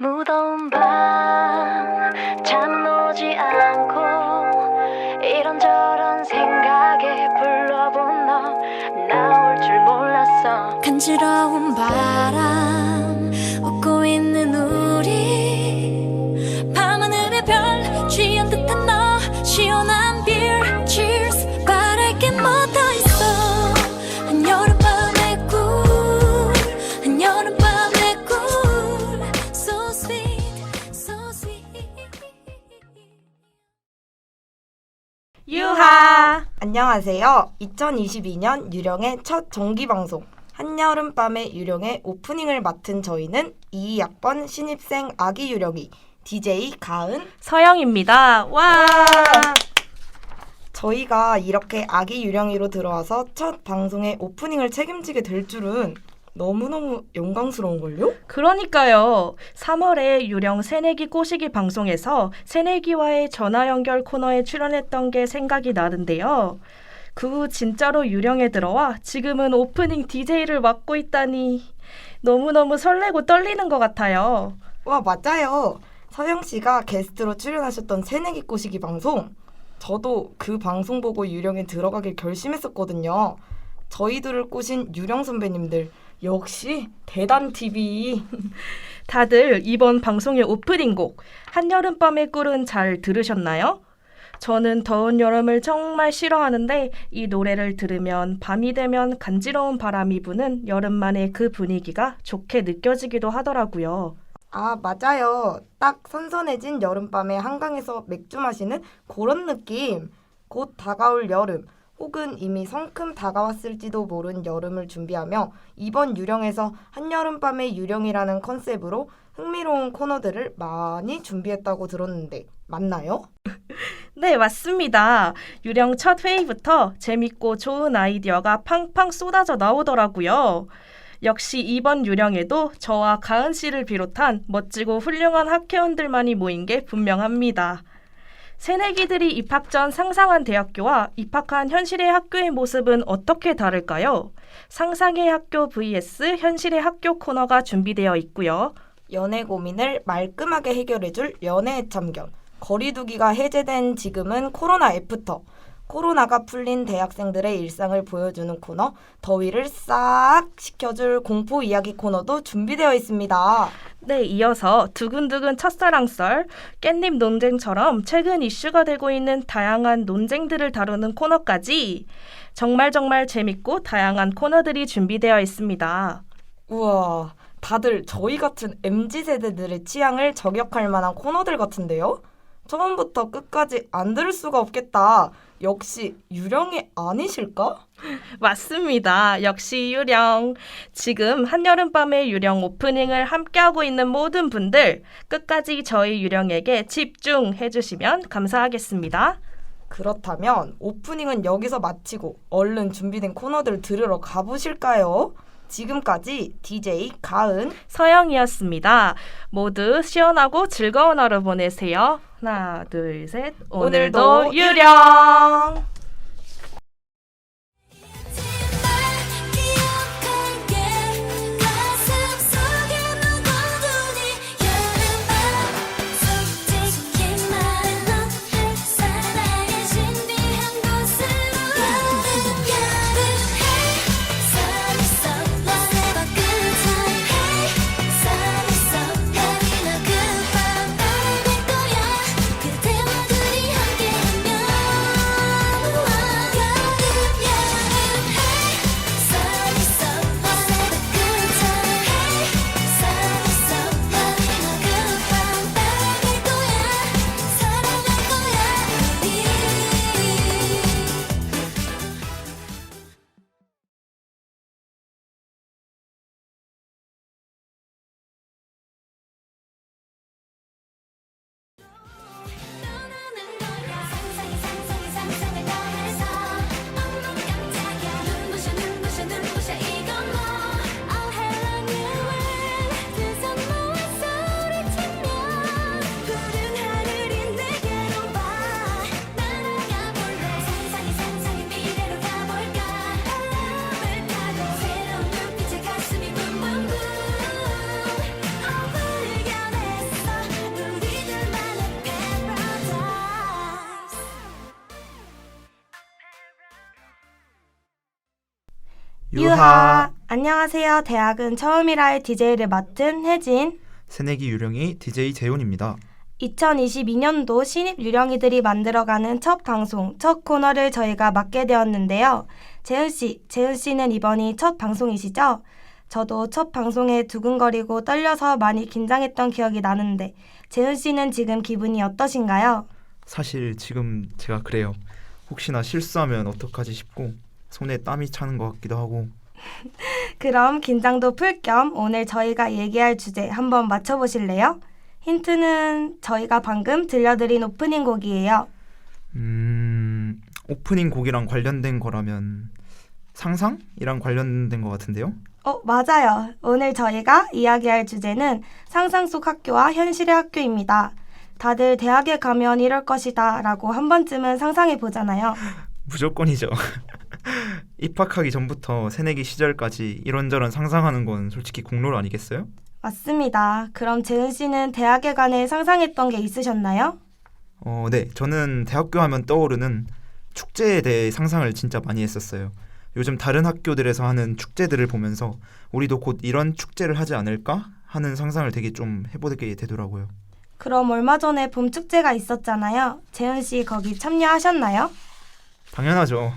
무더운 밤 잠은 오지 않고 이런저런 생각에 불러본 너 나올 줄 몰랐어. 간지러운 바람 웃고 있는 우리 밤하늘의 별 취한 듯한 너 시원한 beer cheers 바랄 게 뭐 더 있어. 한여름밤의 꿀 한여름밤의 꿀 so sweet so sweet. 유하! 안녕하세요. 2022년 유령의 첫 정기방송 한여름밤의 유령의 오프닝을 맡은 저희는 2학번 신입생 아기 유령이 DJ 가은 서영입니다. 와! 저희가 이렇게 아기 유령이로 들어와서 첫 방송의 오프닝을 책임지게 될 줄은 너무너무 영광스러운걸요? 그러니까요. 3월에 유령 새내기 꼬시기 방송에서 새내기와의 전화 연결 코너에 출연했던 게 생각이 나는데요. 그 후 진짜로 유령에 들어와 지금은 오프닝 DJ를 맡고 있다니 너무너무 설레고 떨리는 것 같아요. 와, 맞아요. 서영 씨가 게스트로 출연하셨던 새내기 꼬시기 방송, 저도 그 방송 보고 유령에 들어가길 결심했었거든요. 저희들을 꼬신 유령 선배님들 역시 대단 TV. 다들 이번 방송의 오프닝 곡 한여름밤의 꿀은 잘 들으셨나요? 저는 더운 여름을 정말 싫어하는데 이 노래를 들으면 밤이 되면 간지러운 바람이 부는 여름만의 그 분위기가 좋게 느껴지기도 하더라고요. 아, 맞아요. 딱 선선해진 여름밤에 한강에서 맥주 마시는 그런 느낌. 곧 다가올 여름, 혹은 이미 성큼 다가왔을지도 모른 여름을 준비하며 이번 유령에서 한여름밤의 유령이라는 컨셉으로 흥미로운 코너들을 많이 준비했다고 들었는데 맞나요? 네, 맞습니다. 유령 첫 회의부터 재밌고 좋은 아이디어가 팡팡 쏟아져 나오더라고요. 역시 이번 유령에도 저와 가은 씨를 비롯한 멋지고 훌륭한 학회원들만이 모인 게 분명합니다. 새내기들이 입학 전 상상한 대학교와 입학한 현실의 학교의 모습은 어떻게 다를까요? 상상의 학교 vs 현실의 학교 코너가 준비되어 있고요. 연애 고민을 말끔하게 해결해줄 연애의 참견. 거리두기가 해제된 지금은 코로나 애프터. 코로나가 풀린 대학생들의 일상을 보여주는 코너, 더위를 싹 식혀줄 공포 이야기 코너도 준비되어 있습니다. 네, 이어서 두근두근 첫사랑썰, 깻잎 논쟁처럼 최근 이슈가 되고 있는 다양한 논쟁들을 다루는 코너까지 정말 재밌고 다양한 코너들이 준비되어 있습니다. 우와, 다들 저희 같은 MZ세대들의 취향을 저격할 만한 코너들 같은데요? 처음부터 끝까지 안 들을 수가 없겠다. 역시 유령이 아니실까? 맞습니다. 역시 유령. 지금 한여름밤의 유령 오프닝을 함께하고 있는 모든 분들 끝까지 저희 유령에게 집중해 주시면 감사하겠습니다. 그렇다면 오프닝은 여기서 마치고 얼른 준비된 코너들 들으러 가보실까요? 지금까지 DJ 가은, 서영이었습니다. 모두 시원하고 즐거운 하루 보내세요. 하나, 둘, 셋. 오늘도 유령! 유하. 안녕하세요. 대학은 처음이라의 DJ를 맡은 혜진. 새내기 유령이 DJ 재훈입니다. 2022년도 신입 유령이들이 만들어가는 첫 방송, 첫 코너를 저희가 맡게 되었는데요. 재훈 씨는 이번이 첫 방송이시죠? 저도 첫 방송에 두근거리고 떨려서 많이 긴장했던 기억이 나는데 재훈 씨는 지금 기분이 어떠신가요? 사실 지금 제가 그래요. 혹시나 실수하면 어떡하지 싶고 손에 땀이 차는 것 같기도 하고. 그럼 긴장도 풀 겸 오늘 저희가 얘기할 주제 한번 맞춰보실래요? 힌트는 저희가 방금 들려드린 오프닝 곡이에요. 오프닝 곡이랑 관련된 거라면 상상이랑 관련된 것 같은데요? 맞아요. 오늘 저희가 이야기할 주제는 상상 속 학교와 현실의 학교입니다. 다들 대학에 가면 이럴 것이다 라고 한 번쯤은 상상해 보잖아요. 무조건이죠. 입학하기 전부터 새내기 시절까지 이런저런 상상하는 건 솔직히 공로로 아니겠어요? 맞습니다. 그럼 재훈 씨는 대학에 관해 상상했던 게 있으셨나요? 네. 저는 대학교 하면 떠오르는 축제에 대해 상상을 진짜 많이 했었어요. 요즘 다른 학교들에서 하는 축제들을 보면서 우리도 곧 이런 축제를 하지 않을까 하는 상상을 되게 좀 해보게 되더라고요. 그럼 얼마 전에 봄 축제가 있었잖아요. 재훈 씨 거기 참여하셨나요? 당연하죠.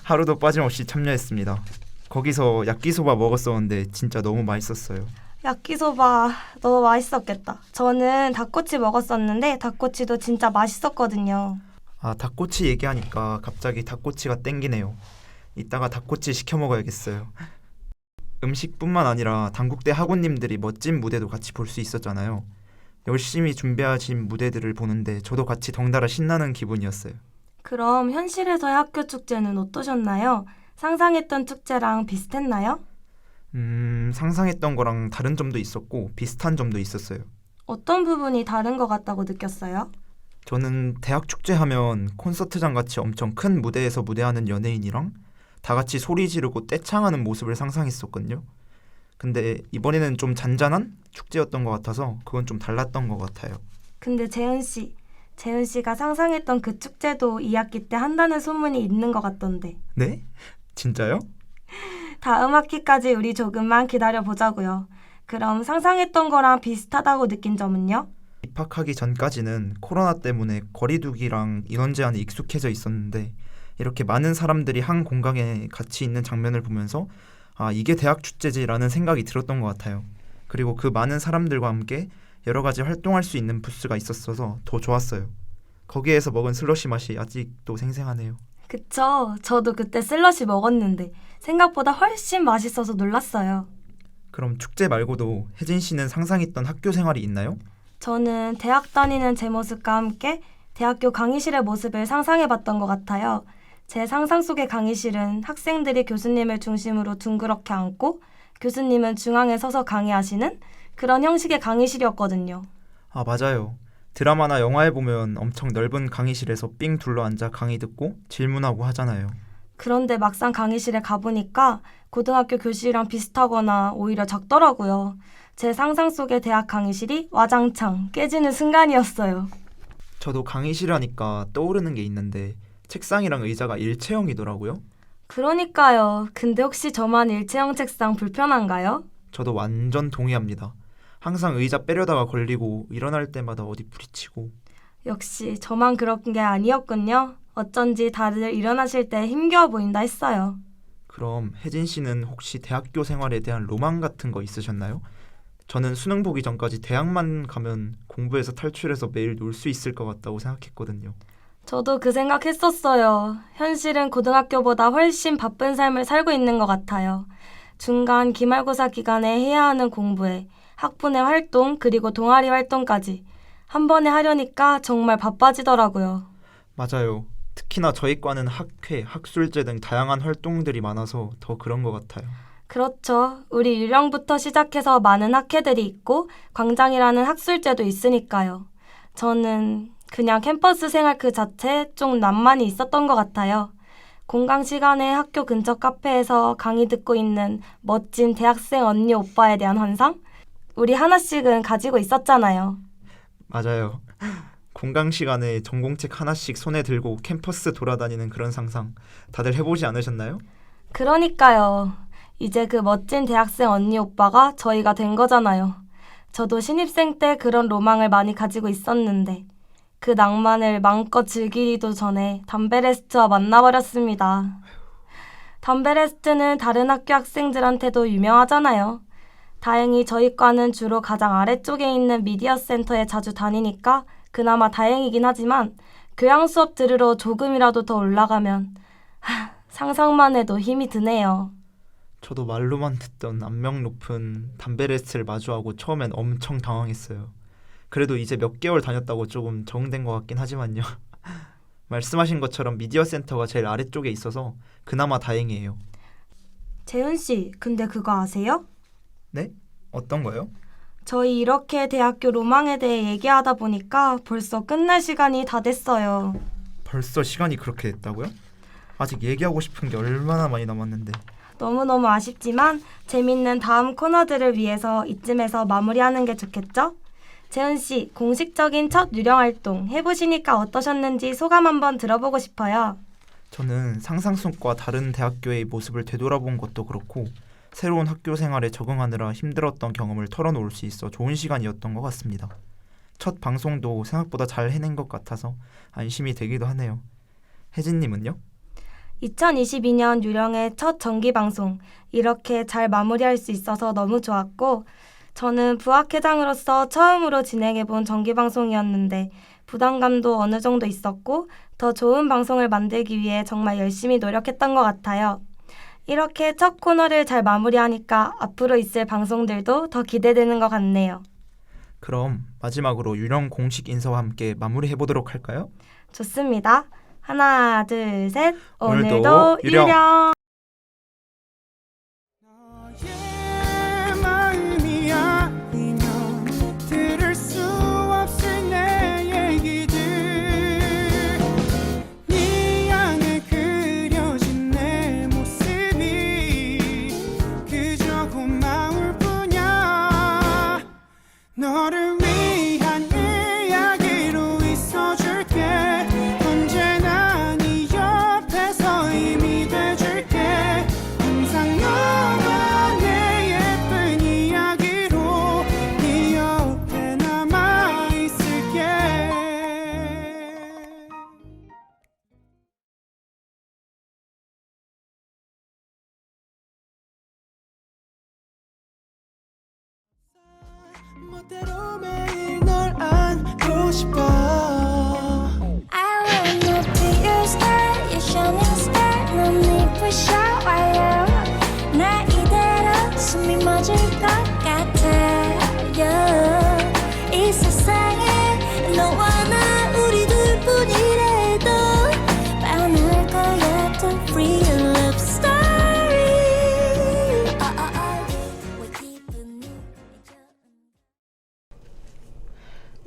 하루도 빠짐없이 참여했습니다. 거기서 야끼소바 먹었었는데 진짜 너무 맛있었어요. 야끼소바 너무 맛있었겠다. 저는 닭꼬치 먹었었는데 닭꼬치도 진짜 맛있었거든요. 닭꼬치 얘기하니까 갑자기 닭꼬치가 땡기네요. 이따가 닭꼬치 시켜 먹어야겠어요. 음식뿐만 아니라 단국대 학우님들이 멋진 무대도 같이 볼 수 있었잖아요. 열심히 준비하신 무대들을 보는데 저도 같이 덩달아 신나는 기분이었어요. 그럼 현실에서의 학교 축제는 어떠셨나요? 상상했던 축제랑 비슷했나요? 상상했던 거랑 다른 점도 있었고 비슷한 점도 있었어요. 어떤 부분이 다른 것 같다고 느꼈어요? 저는 대학 축제 하면 콘서트장 같이 엄청 큰 무대에서 무대하는 연예인이랑 다 같이 소리 지르고 떼창하는 모습을 상상했었거든요. 근데 이번에는 좀 잔잔한 축제였던 것 같아서 그건 좀 달랐던 것 같아요. 근데 재훈 씨가 상상했던 그 축제도 2학기 때 한다는 소문이 있는 것 같던데. 네? 진짜요? 다음 학기까지 우리 조금만 기다려보자고요. 그럼 상상했던 거랑 비슷하다고 느낀 점은요? 입학하기 전까지는 코로나 때문에 거리두기랑 인원 제한에 익숙해져 있었는데 이렇게 많은 사람들이 한 공간에 같이 있는 장면을 보면서 이게 대학 축제지라는 생각이 들었던 것 같아요. 그리고 그 많은 사람들과 함께 여러 가지 활동할 수 있는 부스가 있었어서 더 좋았어요. 거기에서 먹은 슬러시 맛이 아직도 생생하네요. 그쵸. 저도 그때 슬러시 먹었는데 생각보다 훨씬 맛있어서 놀랐어요. 그럼 축제 말고도 혜진 씨는 상상했던 학교 생활이 있나요? 저는 대학 다니는 제 모습과 함께 대학교 강의실의 모습을 상상해봤던 것 같아요. 제 상상 속의 강의실은 학생들이 교수님을 중심으로 둥그렇게 앉고 교수님은 중앙에 서서 강의하시는 그런 형식의 강의실이었거든요. 맞아요. 드라마나 영화에 보면 엄청 넓은 강의실에서 삥 둘러앉아 강의 듣고 질문하고 하잖아요. 그런데 막상 강의실에 가보니까 고등학교 교실이랑 비슷하거나 오히려 작더라고요. 제 상상 속의 대학 강의실이 와장창 깨지는 순간이었어요. 저도 강의실 하니까 떠오르는 게 있는데 책상이랑 의자가 일체형이더라고요. 그러니까요. 근데 혹시 저만 일체형 책상 불편한가요? 저도 완전 동의합니다. 항상 의자 빼려다가 걸리고 일어날 때마다 어디 부딪히고. 역시 저만 그런 게 아니었군요. 어쩐지 다들 일어나실 때 힘겨워 보인다 했어요. 그럼 혜진 씨는 혹시 대학교 생활에 대한 로망 같은 거 있으셨나요? 저는 수능 보기 전까지 대학만 가면 공부해서 탈출해서 매일 놀 수 있을 것 같다고 생각했거든요. 저도 그 생각했었어요. 현실은 고등학교보다 훨씬 바쁜 삶을 살고 있는 것 같아요. 중간 기말고사 기간에 해야 하는 공부에 학부내 활동 그리고 동아리 활동까지 한 번에 하려니까 정말 바빠지더라고요. 맞아요. 특히나 저희 과는 학회, 학술제 등 다양한 활동들이 많아서 더 그런 것 같아요. 그렇죠. 우리 유령부터 시작해서 많은 학회들이 있고 광장이라는 학술제도 있으니까요. 저는 그냥 캠퍼스 생활 그 자체에 좀 낭만이 있었던 것 같아요. 공강 시간에 학교 근처 카페에서 강의 듣고 있는 멋진 대학생 언니 오빠에 대한 환상? 우리 하나씩은 가지고 있었잖아요. 맞아요. 공강 시간에 전공책 하나씩 손에 들고 캠퍼스 돌아다니는 그런 상상 다들 해보지 않으셨나요? 그러니까요. 이제 그 멋진 대학생 언니 오빠가 저희가 된 거잖아요. 저도 신입생 때 그런 로망을 많이 가지고 있었는데 그 낭만을 마음껏 즐기기도 전에 담베레스트와 만나버렸습니다. 담베레스트는 다른 학교 학생들한테도 유명하잖아요. 다행히 저희 과는 주로 가장 아래쪽에 있는 미디어 센터에 자주 다니니까 그나마 다행이긴 하지만 교양 수업 들으러 조금이라도 더 올라가면 상상만 해도 힘이 드네요. 저도 말로만 듣던 악명 높은 담베레스트를 마주하고 처음엔 엄청 당황했어요. 그래도 이제 몇 개월 다녔다고 조금 적응된 것 같긴 하지만요. 말씀하신 것처럼 미디어 센터가 제일 아래쪽에 있어서 그나마 다행이에요. 재훈 씨, 근데 그거 아세요? 네? 어떤 거요? 저희 이렇게 대학교 로망에 대해 얘기하다 보니까 벌써 끝날 시간이 다 됐어요. 벌써 시간이 그렇게 됐다고요? 아직 얘기하고 싶은 게 얼마나 많이 남았는데. 너무너무 아쉽지만 재밌는 다음 코너들을 위해서 이쯤에서 마무리하는 게 좋겠죠? 재훈 씨, 공식적인 첫 유령 활동 해보시니까 어떠셨는지 소감 한번 들어보고 싶어요. 저는 상상 속과 다른 대학교의 모습을 되돌아본 것도 그렇고 새로운 학교 생활에 적응하느라 힘들었던 경험을 털어놓을 수 있어 좋은 시간이었던 것 같습니다. 첫 방송도 생각보다 잘 해낸 것 같아서 안심이 되기도 하네요. 혜진님은요? 2022년 유령의 첫 정기방송 이렇게 잘 마무리할 수 있어서 너무 좋았고 저는 부학회장으로서 처음으로 진행해본 정기방송이었는데 부담감도 어느 정도 있었고 더 좋은 방송을 만들기 위해 정말 열심히 노력했던 것 같아요. 이렇게 첫 코너를 잘 마무리하니까 앞으로 있을 방송들도 더 기대되는 것 같네요. 그럼 마지막으로 유령 공식 인사와 함께 마무리해보도록 할까요? 좋습니다. 하나, 둘, 셋. 오늘도 오늘도 유령. 유령. 너의 마음이 아니면 들을 수 없을 내 얘기들 네 안에 그려진 내 모습이 그저 고마울 뿐이야. 너를 위한 이야기로 있어줄게. 언제나 네 옆에서 힘이 돼줄게. 항상 너와 내 예쁜 이야기로 네 옆에 남아있을게. 멋대로 매일 널 안고 싶어. I wanna be your star, your shining star. No need for shower. 나 이대로 숨이 멎을 것 같아요. 이 세상에 너와 나 우리 둘뿐이라도 반할 거야. The real love story. 왜 기분이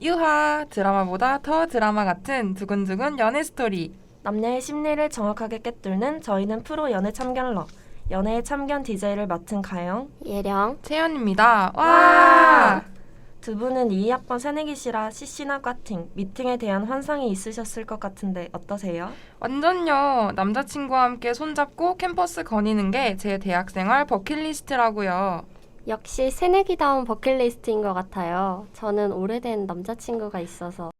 유하 드라마보다 더 드라마 같은 두근두근 연애 스토리. 남녀의 심리를 정확하게 꿰뚫는 저희는 프로 연애 참견러. 연애의 참견 DJ를 맡은 가영. 예령. 채연입니다. 와! 두 분은 2학번 새내기시라 CC나 과팅, 미팅에 대한 환상이 있으셨을 것 같은데 어떠세요? 완전요. 남자친구와 함께 손잡고 캠퍼스 거니는 게 제 대학생활 버킷리스트라고요. 역시 새내기다운 버킷리스트인 것 같아요. 저는 오래된 남자친구가 있어서.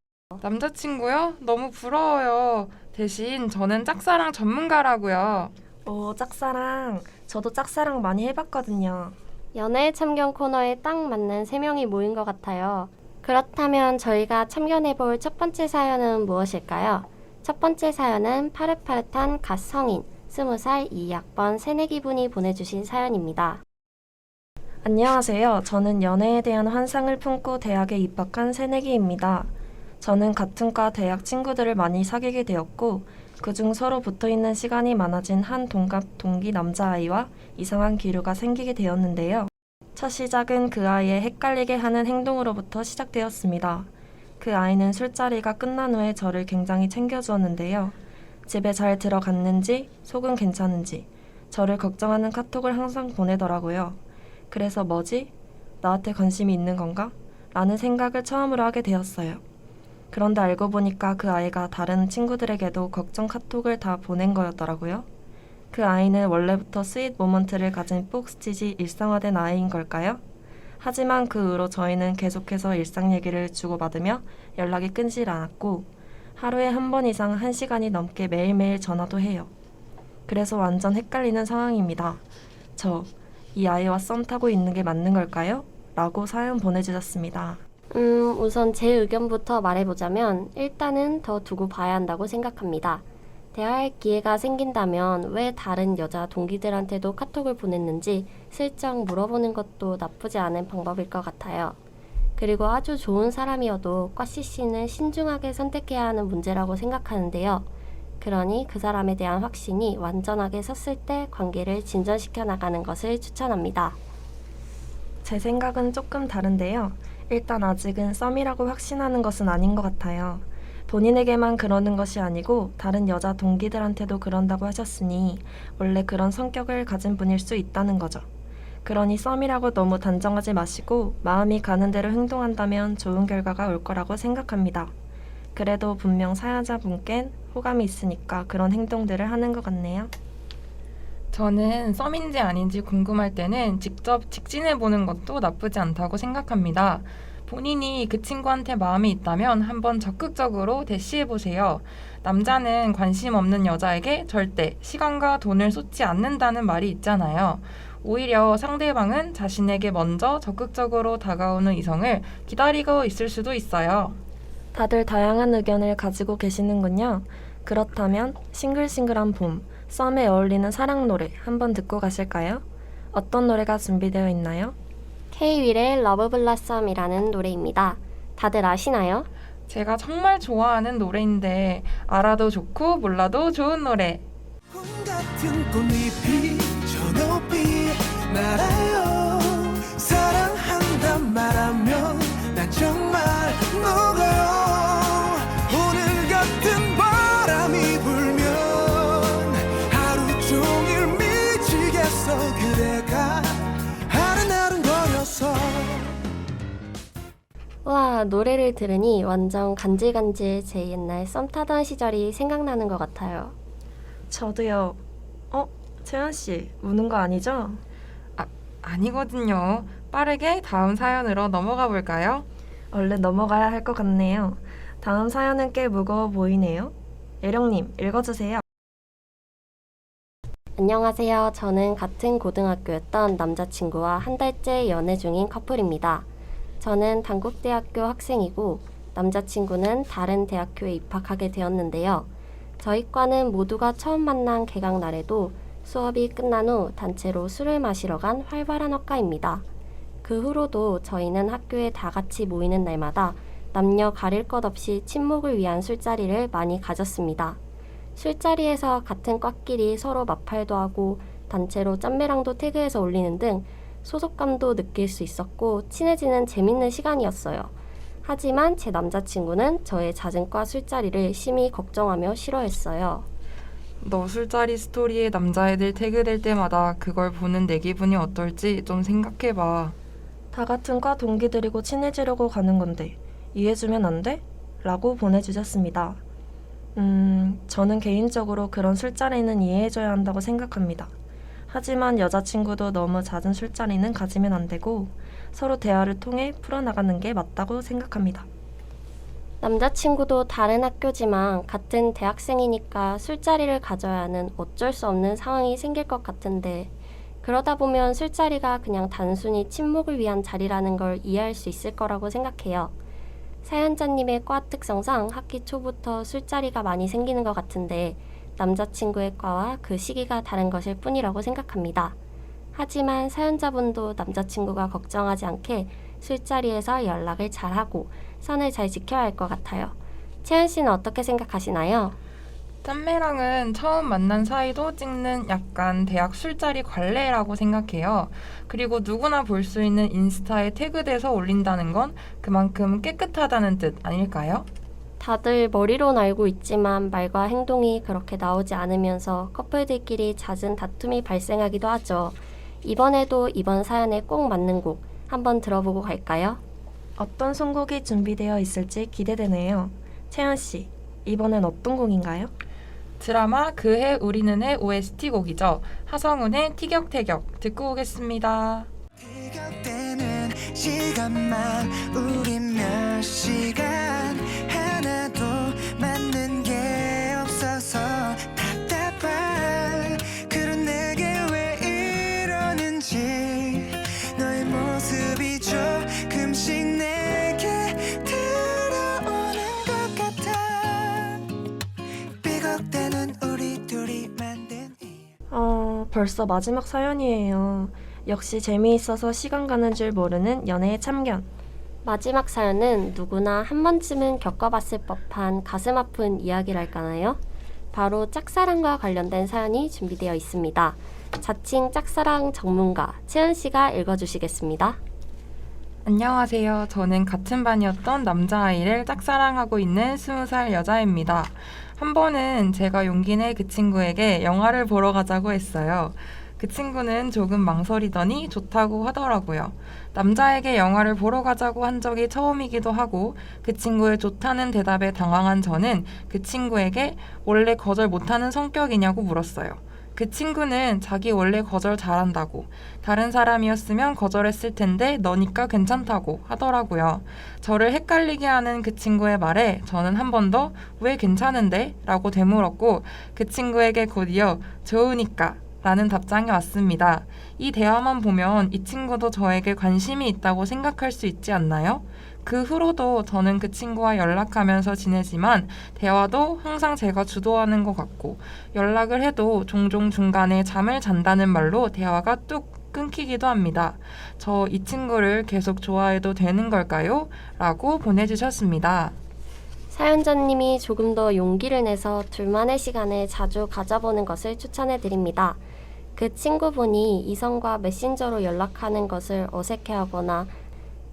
남자친구요? 너무 부러워요. 대신 저는 짝사랑 전문가라고요. 오, 짝사랑. 저도 짝사랑 많이 해봤거든요. 연애 참견 코너에 딱 맞는 3명이 모인 것 같아요. 그렇다면 저희가 참견해볼 첫 번째 사연은 무엇일까요? 첫 번째 사연은 파릇파릇한 갓 성인 20살 2학번 새내기분이 보내주신 사연입니다. 안녕하세요. 저는 연애에 대한 환상을 품고 대학에 입학한 새내기입니다. 저는 같은 과 대학 친구들을 많이 사귀게 되었고 그중 서로 붙어있는 시간이 많아진 한 동갑 동기 남자아이와 이상한 기류가 생기게 되었는데요. 첫 시작은 그 아이의 헷갈리게 하는 행동으로부터 시작되었습니다. 그 아이는 술자리가 끝난 후에 저를 굉장히 챙겨주었는데요. 집에 잘 들어갔는지, 속은 괜찮은지, 저를 걱정하는 카톡을 항상 보내더라고요. 그래서 뭐지? 나한테 관심이 있는 건가? 라는 생각을 처음으로 하게 되었어요. 그런데 알고 보니까 그 아이가 다른 친구들에게도 걱정 카톡을 다 보낸 거였더라고요. 그 아이는 원래부터 스윗 모먼트를 가진 폭스티지 일상화된 아이인 걸까요? 하지만 그 후로 저희는 계속해서 일상 얘기를 주고받으며 연락이 끊질 않았고 하루에 한 번 이상 1시간이 넘게 매일매일 전화도 해요. 그래서 완전 헷갈리는 상황입니다. 이 아이와 썸 타고 있는 게 맞는 걸까요? 라고 사연 보내주셨습니다. 우선 제 의견부터 말해보자면 일단은 더 두고 봐야 한다고 생각합니다. 대화할 기회가 생긴다면 왜 다른 여자 동기들한테도 카톡을 보냈는지 슬쩍 물어보는 것도 나쁘지 않은 방법일 것 같아요. 그리고 아주 좋은 사람이어도 꽈씨씨는 신중하게 선택해야 하는 문제라고 생각하는데요. 그러니 그 사람에 대한 확신이 완전하게 섰을 때 관계를 진전시켜 나가는 것을 추천합니다. 제 생각은 조금 다른데요. 일단 아직은 썸이라고 확신하는 것은 아닌 것 같아요. 본인에게만 그러는 것이 아니고 다른 여자 동기들한테도 그런다고 하셨으니 원래 그런 성격을 가진 분일 수 있다는 거죠. 그러니 썸이라고 너무 단정하지 마시고 마음이 가는 대로 행동한다면 좋은 결과가 올 거라고 생각합니다. 그래도 분명 사연자분께는 호감이 있으니까 그런 행동들을 하는 것 같네요. 저는 썸인지 아닌지 궁금할 때는 직접 직진해보는 것도 나쁘지 않다고 생각합니다. 본인이 그 친구한테 마음이 있다면 한번 적극적으로 대시해보세요. 남자는 관심 없는 여자에게 절대 시간과 돈을 쏟지 않는다는 말이 있잖아요. 오히려 상대방은 자신에게 먼저 적극적으로 다가오는 이성을 기다리고 있을 수도 있어요. 다들 다양한 의견을 가지고 계시는군요. 그렇다면 싱글싱글한 봄, 썸에 어울리는 사랑 노래 한번 듣고 가실까요? 어떤 노래가 준비되어 있나요? K-윌의 러브블라썸이라는 노래입니다. 다들 아시나요? 제가 정말 좋아하는 노래인데 알아도 좋고 몰라도 좋은 노래. 꿈 같은 꽃잎이 저 높이 날아요. 사랑한단 말하면 난 정말 녹아요. 오늘 같은 바람이 불면 하루 종일 미치겠어. 그대가 아른아른거려서. 와, 노래를 들으니 완전 간질간질 제 옛날 썸 타던 시절이 생각나는 것 같아요. 저도요. 채연씨, 우는 거 아니죠? 아니거든요. 빠르게 다음 사연으로 넘어가 볼까요? 얼른 넘어가야 할 것 같네요. 다음 사연은 꽤 무거워 보이네요. 예령님, 읽어주세요. 안녕하세요. 저는 같은 고등학교였던 남자친구와 한 달째 연애 중인 커플입니다. 저는 단국대학교 학생이고 남자친구는 다른 대학교에 입학하게 되었는데요. 저희 과는 모두가 처음 만난 개강 날에도 수업이 끝난 후 단체로 술을 마시러 간 활발한 학과입니다. 그 후로도 저희는 학교에 다 같이 모이는 날마다 남녀 가릴 것 없이 친목을 위한 술자리를 많이 가졌습니다. 술자리에서 같은 과끼리 서로 마팔도 하고 단체로 짬매랑도 태그해서 올리는 등 소속감도 느낄 수 있었고 친해지는 재밌는 시간이었어요. 하지만 제 남자친구는 저의 잦은 과 술자리를 심히 걱정하며 싫어했어요. 너 술자리 스토리에 남자애들 태그될 때마다 그걸 보는 내 기분이 어떨지 좀 생각해봐. 다 같은 과 동기들이고 친해지려고 가는 건데 이해해주면 안 돼? 라고 보내주셨습니다. 저는 개인적으로 그런 술자리는 이해해줘야 한다고 생각합니다. 하지만 여자친구도 너무 잦은 술자리는 가지면 안 되고 서로 대화를 통해 풀어나가는 게 맞다고 생각합니다. 남자친구도 다른 학교지만 같은 대학생이니까 술자리를 가져야 하는 어쩔 수 없는 상황이 생길 것 같은데 그러다 보면 술자리가 그냥 단순히 친목을 위한 자리라는 걸 이해할 수 있을 거라고 생각해요. 사연자님의 과 특성상 학기 초부터 술자리가 많이 생기는 것 같은데 남자친구의 과와 그 시기가 다른 것일 뿐이라고 생각합니다. 하지만 사연자분도 남자친구가 걱정하지 않게 술자리에서 연락을 잘하고 선을 잘 지켜야 할 것 같아요. 채연 씨는 어떻게 생각하시나요? 짬매랑은 처음 만난 사이도 찍는 약간 대학 술자리 관례라고 생각해요. 그리고 누구나 볼 수 있는 인스타에 태그돼서 올린다는 건 그만큼 깨끗하다는 뜻 아닐까요? 다들 머리론 알고 있지만 말과 행동이 그렇게 나오지 않으면서 커플들끼리 잦은 다툼이 발생하기도 하죠. 이번에도 이번 사연에 꼭 맞는 곡 한번 들어보고 갈까요? 어떤 선곡이 준비되어 있을지 기대되네요. 채연씨, 이번엔 어떤 곡인가요? 드라마 그해 우리는 해 OST 곡이죠. 하성운의 티격태격 듣고 오겠습니다. 티격대는 시간만 우리 몇 시간 하나도 맞는 게 없어서 답답한 그런 내게 왜 이러는지 너의 모습이 조금씩 내게 들어오는 것 같아 삐걱대는 우리 둘이 만든 벌써 마지막 사연이에요. 역시 재미있어서 시간 가는 줄 모르는 연애의 참견. 마지막 사연은 누구나 한 번쯤은 겪어봤을 법한 가슴 아픈 이야기랄까나요? 바로 짝사랑과 관련된 사연이 준비되어 있습니다. 자칭 짝사랑 전문가 채은 씨가 읽어주시겠습니다. 안녕하세요. 저는 같은 반이었던 남자아이를 짝사랑하고 있는 20살 여자입니다. 한 번은 제가 용기 내 그 친구에게 영화를 보러 가자고 했어요. 그 친구는 조금 망설이더니 좋다고 하더라고요. 남자에게 영화를 보러 가자고 한 적이 처음이기도 하고 그 친구의 좋다는 대답에 당황한 저는 그 친구에게 원래 거절 못하는 성격이냐고 물었어요. 그 친구는 자기 원래 거절 잘한다고, 다른 사람이었으면 거절했을 텐데 너니까 괜찮다고 하더라고요. 저를 헷갈리게 하는 그 친구의 말에 저는 한 번 더 왜 괜찮은데? 라고 되물었고 그 친구에게 곧이어 좋으니까 라는 답장이 왔습니다. 이 대화만 보면 이 친구도 저에게 관심이 있다고 생각할 수 있지 않나요? 그 후로도 저는 그 친구와 연락하면서 지내지만 대화도 항상 제가 주도하는 것 같고 연락을 해도 종종 중간에 잠을 잔다는 말로 대화가 뚝 끊기기도 합니다. 저 이 친구를 계속 좋아해도 되는 걸까요? 라고 보내주셨습니다. 사연자님이 조금 더 용기를 내서 둘만의 시간을 자주 가져보는 것을 추천해드립니다. 그 친구분이 이성과 메신저로 연락하는 것을 어색해하거나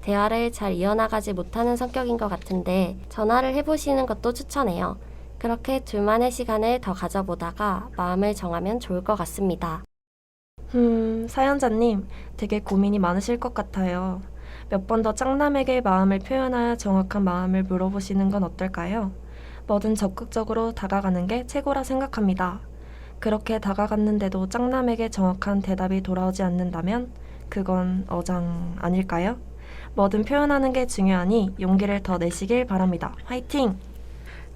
대화를 잘 이어나가지 못하는 성격인 것 같은데 전화를 해보시는 것도 추천해요. 그렇게 둘만의 시간을 더 가져보다가 마음을 정하면 좋을 것 같습니다. 사연자님, 되게 고민이 많으실 것 같아요. 몇 번 더 짝남에게 마음을 표현하여 정확한 마음을 물어보시는 건 어떨까요? 뭐든 적극적으로 다가가는 게 최고라 생각합니다. 그렇게 다가갔는데도 짝남에게 정확한 대답이 돌아오지 않는다면 그건 어장 아닐까요? 뭐든 표현하는 게 중요하니 용기를 더 내시길 바랍니다. 화이팅!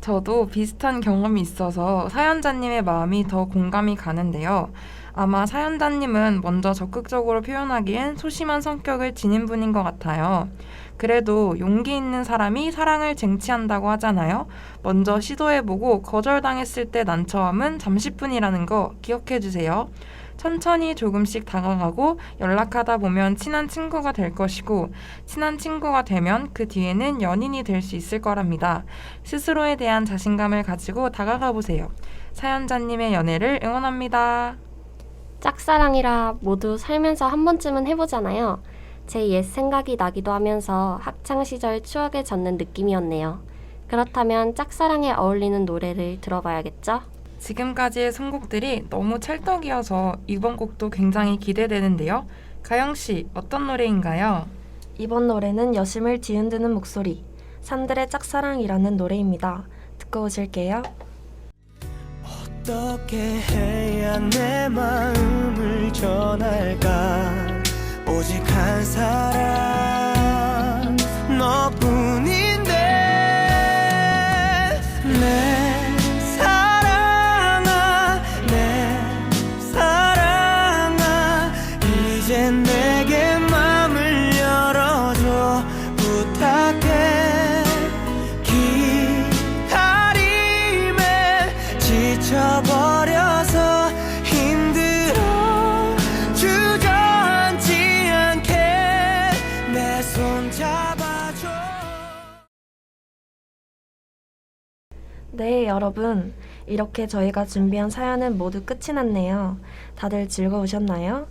저도 비슷한 경험이 있어서 사연자님의 마음이 더 공감이 가는데요. 아마 사연자님은 먼저 적극적으로 표현하기엔 소심한 성격을 지닌 분인 것 같아요. 그래도 용기 있는 사람이 사랑을 쟁취한다고 하잖아요. 먼저 시도해보고 거절당했을 때 난처함은 잠시뿐이라는 거 기억해주세요. 천천히 조금씩 다가가고 연락하다 보면 친한 친구가 될 것이고 친한 친구가 되면 그 뒤에는 연인이 될 수 있을 거랍니다. 스스로에 대한 자신감을 가지고 다가가 보세요. 사연자님의 연애를 응원합니다. 짝사랑이라 모두 살면서 한 번쯤은 해보잖아요. 제 옛 생각이 나기도 하면서 학창시절 추억에 젖는 느낌이었네요. 그렇다면 짝사랑에 어울리는 노래를 들어봐야겠죠? 지금까지의 선곡들이 너무 찰떡이어서 이번 곡도 굉장히 기대되는데요. 가영씨, 어떤 노래인가요? 이번 노래는 여심을 뒤흔드는 목소리, 산들의 짝사랑이라는 노래입니다. 듣고 오실게요. 어떻게 해야 내 마음을 전할까 오직 한 사람 너뿐인데 내 사랑아 내 사랑아 이제 내게 맘을 열어줘 부탁해 기다림에 지쳐버려서 힘들어 주저앉지 않게 내 손 잡아줘. 네, 여러분. 이렇게 저희가 준비한 사연은 모두 끝이 났네요. 다들 즐거우셨나요?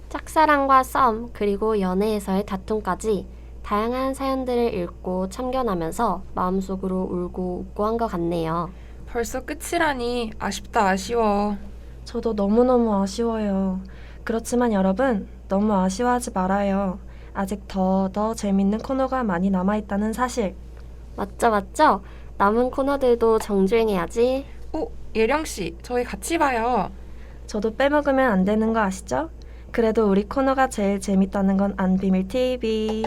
짝사랑과 썸, 그리고 연애에서의 다툼까지 다양한 사연들을 읽고 참견하면서 마음속으로 울고 웃고 한 것 같네요. 벌써 끝이라니 아쉽다 아쉬워. 저도 너무너무 아쉬워요. 그렇지만 여러분, 너무 아쉬워하지 말아요. 아직 더 재밌는 코너가 많이 남아있다는 사실. 맞죠? 남은 코너들도 정주행해야지. 예령씨, 저희 같이 봐요. 저도 빼먹으면 안 되는 거 아시죠? 그래도 우리 코너가 제일 재밌다는 건 안비밀 TV.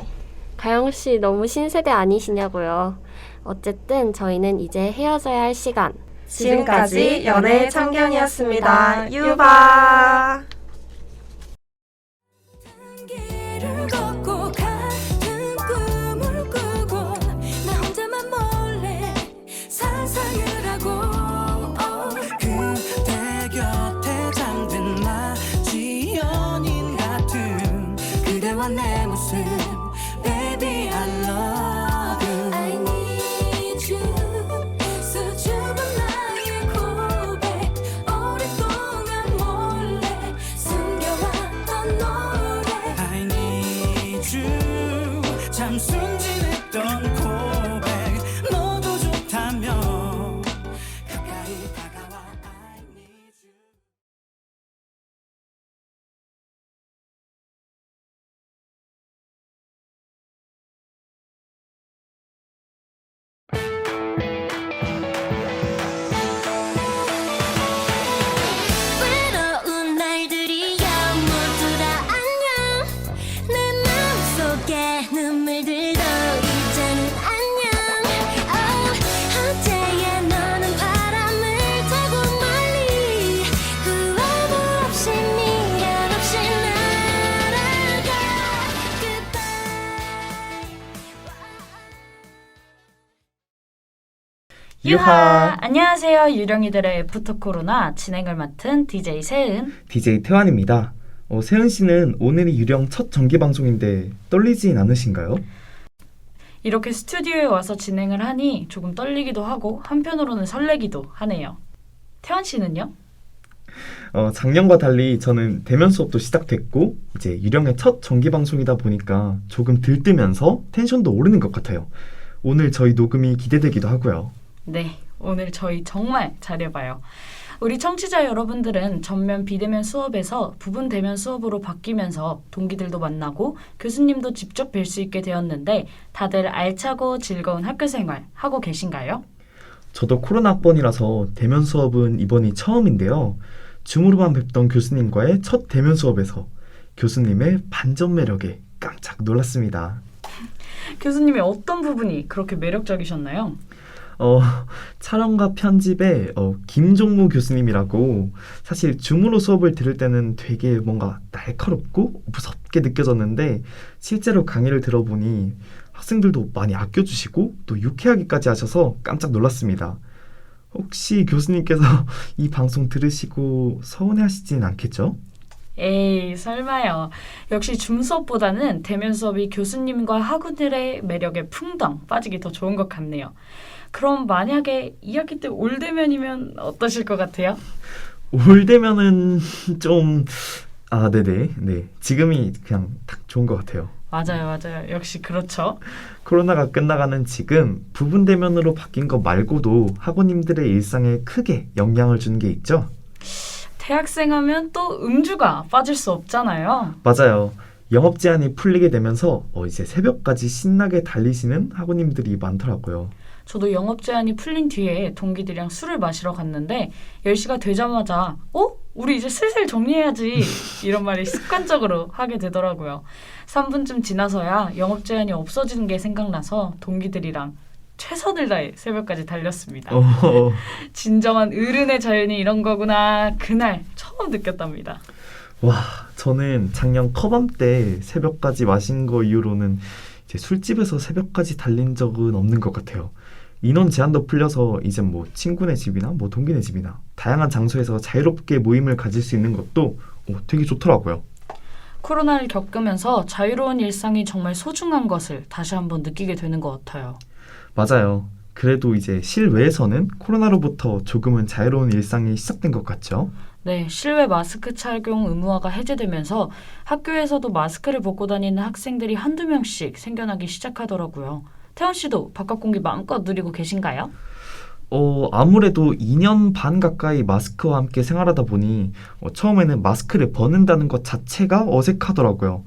가영씨 너무 신세대 아니시냐고요. 어쨌든 저희는 이제 헤어져야 할 시간. 지금까지 연애 참견이었습니다. 유바. 길을 걷고 같은 꿈을 꾸고 나 혼자만 몰래 상상을 하고 그대 곁에 잠든 마치 연인 같은 그대와 내 모습 Baby I love you I need you 수줍은 나의 고백 오랫동안 몰래 숨겨왔던 노래 I need you 참 순진했던 고백 너도 좋다며 가까이 다가와 I need you 외로운 날들이야 모두 다 안녕 내 마음속에 눈물들도 이제는 안녕 어제의 너는 바람을 타고 멀리 후회도 없이 미련 없이 날아가 유하! 안녕하세요. 유령이들의 애프터 코로나 진행을 맡은 DJ 세은. DJ 태환입니다. 세은 씨는 오늘이 유령 첫 정기 방송인데 떨리진 않으신가요? 이렇게 스튜디오에 와서 진행을 하니 조금 떨리기도 하고 한편으로는 설레기도 하네요. 태환 씨는요? 작년과 달리 저는 대면 수업도 시작됐고 이제 유령의 첫 정기 방송이다 보니까 조금 들뜨면서 텐션도 오르는 것 같아요. 오늘 저희 녹음이 기대되기도 하고요. 네, 오늘 저희 정말 잘해봐요. 우리 청취자 여러분들은 전면 비대면 수업에서 부분 대면 수업으로 바뀌면서 동기들도 만나고 교수님도 직접 뵐 수 있게 되었는데 다들 알차고 즐거운 학교 생활 하고 계신가요? 저도 코로나 학번이라서 대면 수업은 이번이 처음인데요. 줌으로만 뵙던 교수님과의 첫 대면 수업에서 교수님의 반전 매력에 깜짝 놀랐습니다. 교수님의 어떤 부분이 그렇게 매력적이셨나요? 촬영과 편집에 김종무 교수님이라고 사실 줌으로 수업을 들을 때는 되게 뭔가 날카롭고 무섭게 느껴졌는데 실제로 강의를 들어보니 학생들도 많이 아껴주시고 또 유쾌하게까지 하셔서 깜짝 놀랐습니다. 혹시 교수님께서 이 방송 들으시고 서운해하시진 않겠죠? 에이, 설마요. 역시 줌 수업보다는 대면 수업이 교수님과 학우들의 매력에 풍덩 빠지기 더 좋은 것 같네요. 그럼 만약에 2학기 때 올대면이면 어떠실 것 같아요? 올대면은 좀... 네네. 지금이 그냥 딱 좋은 것 같아요. 맞아요. 역시 그렇죠. 코로나가 끝나가는 지금 부분 대면으로 바뀐 것 말고도 학우님들의 일상에 크게 영향을 준 게 있죠? 대학생 하면 또 음주가 빠질 수 없잖아요. 맞아요. 영업 제한이 풀리게 되면서 이제 새벽까지 신나게 달리시는 학우님들이 많더라고요. 저도 영업 제한이 풀린 뒤에 동기들이랑 술을 마시러 갔는데 10시가 되자마자 우리 이제 슬슬 정리해야지 이런 말을 습관적으로 하게 되더라고요. 3분쯤 지나서야 영업 제한이 없어지는 게 생각나서 동기들이랑 최선을 다해 새벽까지 달렸습니다. 진정한 어른의 자연이 이런 거구나 그날 처음 느꼈답니다. 와, 저는 작년 커밤 때 새벽까지 마신 거 이후로는 이제 술집에서 새벽까지 달린 적은 없는 것 같아요. 인원 제한도 풀려서 이제 뭐 친구네 집이나 뭐 동기네 집이나 다양한 장소에서 자유롭게 모임을 가질 수 있는 것도 되게 좋더라고요. 코로나를 겪으면서 자유로운 일상이 정말 소중한 것을 다시 한번 느끼게 되는 것 같아요. 맞아요. 그래도 이제 실외에서는 코로나로부터 조금은 자유로운 일상이 시작된 것 같죠? 네, 실외 마스크 착용 의무화가 해제되면서 학교에서도 마스크를 벗고 다니는 학생들이 한두 명씩 생겨나기 시작하더라고요. 태원 씨도 바깥 공기 마음껏 누리고 계신가요? 아무래도 2년 반 가까이 마스크와 함께 생활하다 보니 처음에는 마스크를 벗는다는 것 자체가 어색하더라고요.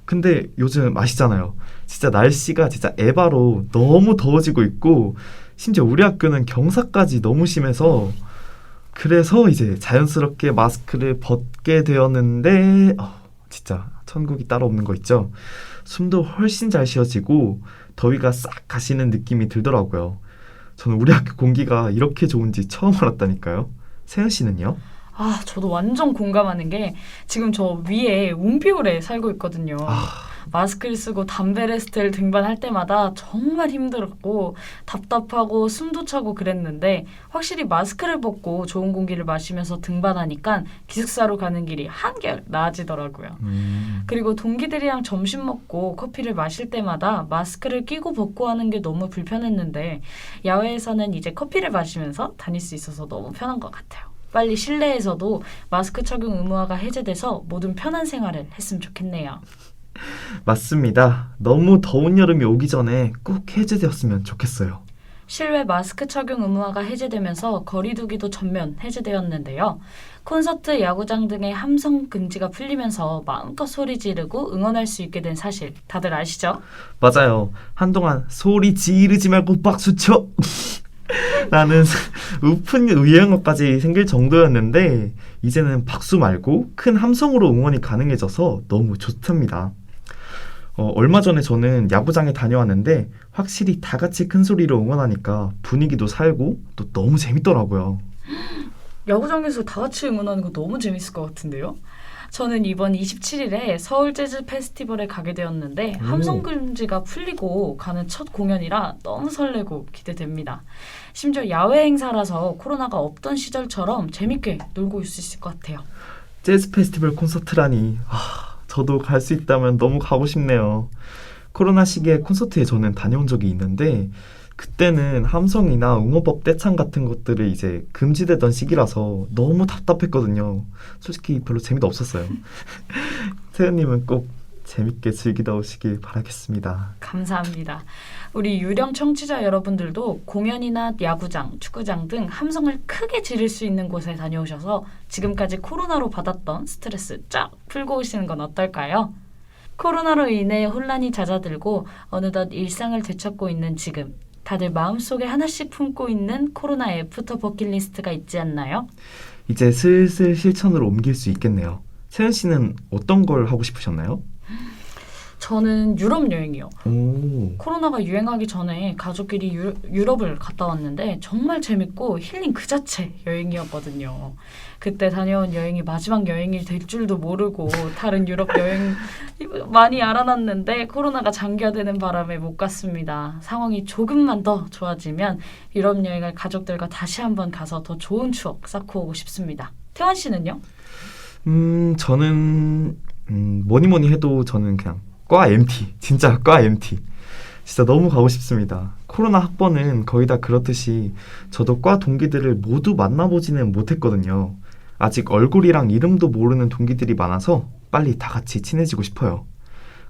근데 요즘 아시잖아요. 진짜 날씨가 진짜 에바로 너무 더워지고 있고 심지어 우리 학교는 경사까지 너무 심해서 그래서 이제 자연스럽게 마스크를 벗게 되었는데 진짜 천국이 따로 없는 거 있죠. 숨도 훨씬 잘 쉬어지고 더위가 싹 가시는 느낌이 들더라고요. 저는 우리 학교 공기가 이렇게 좋은지 처음 알았다니까요. 세연 씨는요? 아, 저도 완전 공감하는 게 지금 저 위에 웅피울에 살고 있거든요. 마스크를 쓰고 담배 레스트를 등반할 때마다 정말 힘들었고 답답하고 숨도 차고 그랬는데 확실히 마스크를 벗고 좋은 공기를 마시면서 등반하니까 기숙사로 가는 길이 한결 나아지더라고요. 그리고 동기들이랑 점심 먹고 커피를 마실 때마다 마스크를 끼고 벗고 하는 게 너무 불편했는데 야외에서는 이제 커피를 마시면서 다닐 수 있어서 너무 편한 것 같아요. 빨리 실내에서도 마스크 착용 의무화가 해제돼서 모든 편한 생활을 했으면 좋겠네요. 맞습니다. 너무 더운 여름이 오기 전에 꼭 해제되었으면 좋겠어요. 실외 마스크 착용 의무화가 해제되면서 거리두기도 전면 해제되었는데요. 콘서트, 야구장 등의 함성 금지가 풀리면서 마음껏 소리 지르고 응원할 수 있게 된 사실 다들 아시죠? 맞아요. 한동안 소리 지르지 말고 박수 쳐! 라는 우픈 유행어까지 생길 정도였는데 이제는 박수 말고 큰 함성으로 응원이 가능해져서 너무 좋답니다. 얼마 전에 저는 야구장에 다녀왔는데 확실히 다 같이 큰 소리로 응원하니까 분위기도 살고 또 너무 재밌더라고요. 야구장에서 다 같이 응원하는 거 너무 재밌을 것 같은데요? 저는 이번 27일에 서울 재즈 페스티벌에 가게 되었는데 함성 금지가 풀리고 가는 첫 공연이라 너무 설레고 기대됩니다. 심지어 야외 행사라서 코로나가 없던 시절처럼 재밌게 놀고 있을 것 같아요. 재즈 페스티벌 콘서트라니 저도 갈 수 있다면 너무 가고 싶네요. 코로나 시기에 콘서트에 저는 다녀온 적이 있는데 그때는 함성이나 응원법 떼창 같은 것들을 이제 금지되던 시기라서 너무 답답했거든요. 솔직히 별로 재미도 없었어요. 세연님은 꼭 재밌게 즐기다 오시길 바라겠습니다. 감사합니다. 우리 유령 청취자 여러분들도 공연이나 야구장, 축구장 등 함성을 크게 지를 수 있는 곳에 다녀오셔서 지금까지 코로나로 받았던 스트레스 쫙 풀고 오시는 건 어떨까요? 코로나로 인해 혼란이 잦아들고 어느덧 일상을 되찾고 있는 지금 다들 마음속에 하나씩 품고 있는 코로나 애프터 버킷리스트가 있지 않나요? 이제 슬슬 실천으로 옮길 수 있겠네요. 세연 씨는 어떤 걸 하고 싶으셨나요? 저는 유럽 여행이요. 오. 코로나가 유행하기 전에 가족끼리 유럽을 갔다 왔는데 정말 재밌고 힐링 그 자체 여행이었거든요. 그때 다녀온 여행이 마지막 여행이 될 줄도 모르고 다른 유럽 여행 많이 알아놨는데 코로나가 장기화되는 바람에 못 갔습니다. 상황이 조금만 더 좋아지면 유럽 여행을 가족들과 다시 한번 가서 더 좋은 추억 쌓고 오고 싶습니다. 태환 씨는요? 저는 뭐니 해도 저는 그냥 과 MT, 진짜 과 MT. 진짜 너무 가고 싶습니다. 코로나 학번은 거의 다 그렇듯이 저도 과 동기들을 모두 만나보지는 못했거든요. 아직 얼굴이랑 이름도 모르는 동기들이 많아서 빨리 다 같이 친해지고 싶어요.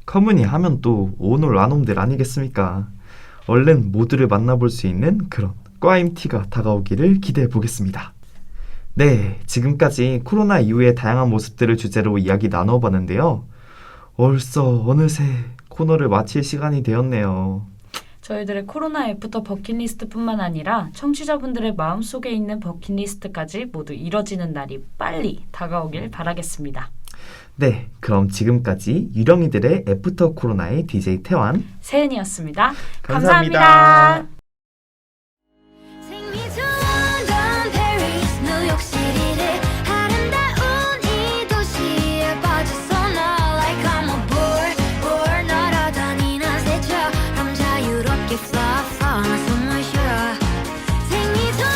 커뮤니 하면 또 오놀 아놈들 아니겠습니까? 얼른 모두를 만나볼 수 있는 그런 과 MT가 다가오기를 기대해 보겠습니다. 네, 지금까지 코로나 이후의 다양한 모습들을 주제로 이야기 나눠봤는데요. 벌써 어느새 코너를 마칠 시간이 되었네요. 저희들의 코로나 애프터 버킷리스트뿐만 아니라 청취자분들의 마음속에 있는 버킷리스트까지 모두 이뤄지는 날이 빨리 다가오길 바라겠습니다. 네, 그럼 지금까지 유령이들의 애프터 코로나의 DJ 태환, 세은이었습니다. 감사합니다. 감사합니다. 생이 좋은 페리스 뉴욕시티를 아름다운 이 도시에 빠졌어 나 like I'm a board 날아다니는 새처럼 자유롭게 fly 나 숨을 쉬어 생이 좋은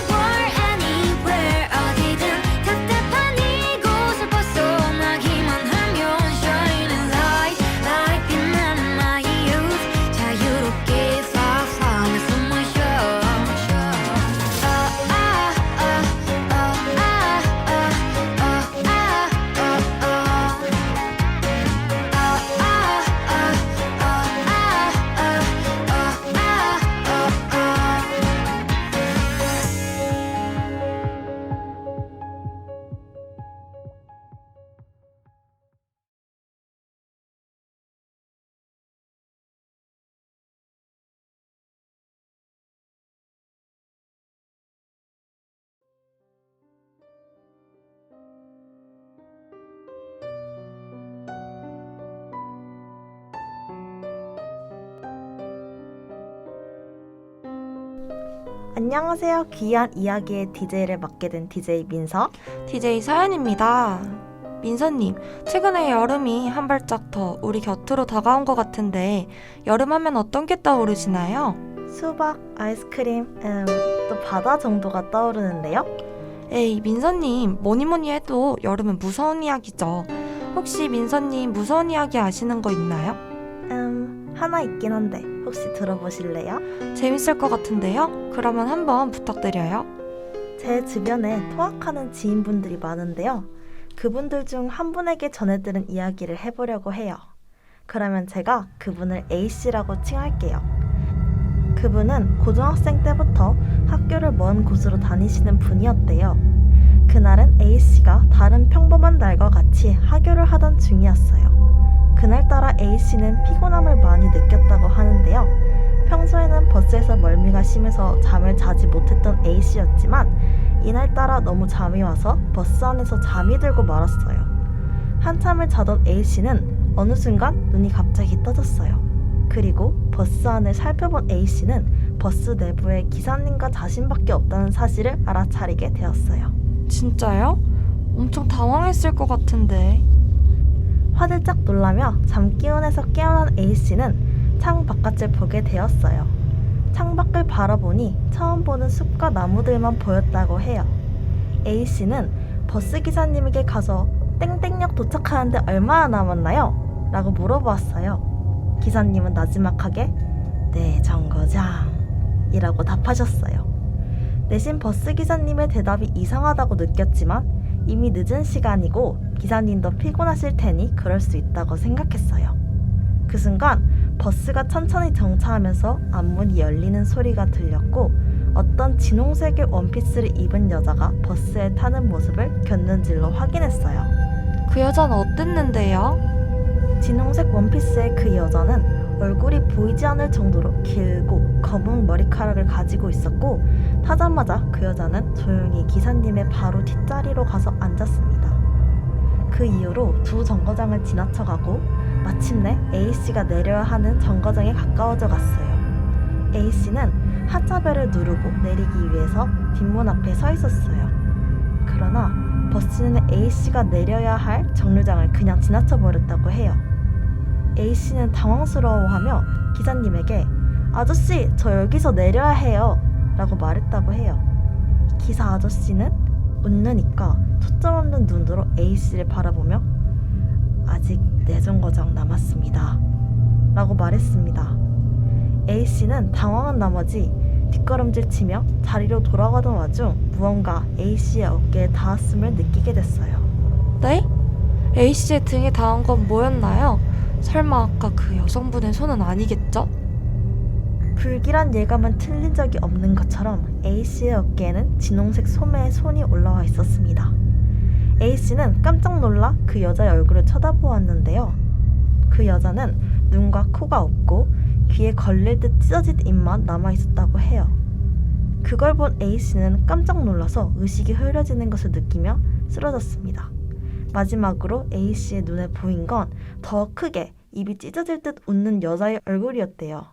world anywhere 어디든 답답한 이곳을 벗어나기만 하면 shining light like 빛나는 my youth 자유롭게 fly 나 안녕하세요. 귀한 이야기의 DJ를 맡게 된 DJ 민서. DJ 서연입니다. 민서님, 최근에 여름이 한 발짝 더 우리 곁으로 다가온 것 같은데 여름 하면 어떤 게 떠오르시나요? 수박, 아이스크림, 또 바다 정도가 떠오르는데요. 에이, 민서님, 뭐니 해도 여름은 무서운 이야기죠. 혹시 민서님 무서운 이야기 아시는 거 있나요? 하나 있긴 한데 혹시 들어보실래요? 재밌을 것 같은데요? 그러면 한번 부탁드려요. 제 주변에 통학하는 지인분들이 많은데요. 그분들 중 한 분에게 전해들은 이야기를 해보려고 해요. 그러면 제가 그분을 A씨라고 칭할게요. 그분은 고등학생 때부터 학교를 먼 곳으로 다니시는 분이었대요. 그날은 A씨가 다른 평범한 날과 같이 하교를 하던 중이었어요. 그날따라 A씨는 피곤함을 많이 느꼈다고 하는데요. 평소에는 버스에서 멀미가 심해서 잠을 자지 못했던 A씨였지만 이날따라 너무 잠이 와서 버스 안에서 잠이 들고 말았어요. 한참을 자던 A씨는 어느 순간 눈이 갑자기 떠졌어요. 그리고 버스 안을 살펴본 A씨는 버스 내부에 기사님과 자신밖에 없다는 사실을 알아차리게 되었어요. 진짜요? 엄청 당황했을 것 같은데. 화들짝 놀라며 잠기운에서 깨어난 A씨는 창 바깥을 보게 되었어요. 창밖을 바라보니 처음 보는 숲과 나무들만 보였다고 해요. A씨는 버스기사님에게 가서 땡땡역 도착하는데 얼마나 남았나요? 라고 물어보았어요. 기사님은 나지막하게 네, 정거장 이라고 답하셨어요. 내심 버스기사님의 대답이 이상하다고 느꼈지만 이미 늦은 시간이고 기사님도 피곤하실 테니 그럴 수 있다고 생각했어요. 그 순간 버스가 천천히 정차하면서 앞문이 열리는 소리가 들렸고 어떤 진홍색의 원피스를 입은 여자가 버스에 타는 모습을 곁눈질로 확인했어요. 그 여자는 어땠는데요? 진홍색 원피스의 그 여자는 얼굴이 보이지 않을 정도로 길고 검은 머리카락을 가지고 있었고 타자마자 그 여자는 조용히 기사님의 바로 뒷자리로 가서 앉았습니다. 그 이후로 두 정거장을 지나쳐가고 마침내 A씨가 내려야 하는 정거장에 가까워져 갔어요. A씨는 하차벨을 누르고 내리기 위해서 뒷문 앞에 서 있었어요. 그러나 버스는 A씨가 내려야 할 정류장을 그냥 지나쳐 버렸다고 해요. A씨는 당황스러워하며 기사님에게 아저씨, 저 여기서 내려야 해요 라고 말했다고 해요. 기사 아저씨는 웃느니까 초점 없는 눈으로 A씨를 바라보며 아직 4정거장 남았습니다 라고 말했습니다. A씨는 당황한 나머지 뒷걸음질 치며 자리로 돌아가던 와중 무언가 A씨의 어깨에 닿았음을 느끼게 됐어요. 네? A씨의 등에 닿은 건 뭐였나요? 설마 아까 그 여성분의 손은 아니겠죠? 불길한 예감은 틀린 적이 없는 것처럼 A씨의 어깨에는 진홍색 소매의 손이 올라와 있었습니다. A씨는 깜짝 놀라 그 여자의 얼굴을 쳐다보았는데요. 그 여자는 눈과 코가 없고 귀에 걸릴 듯 찢어진 입만 남아있었다고 해요. 그걸 본 A씨는 깜짝 놀라서 의식이 흐려지는 것을 느끼며 쓰러졌습니다. 마지막으로 A씨의 눈에 보인 건 더 크게 입이 찢어질 듯 웃는 여자의 얼굴이었대요.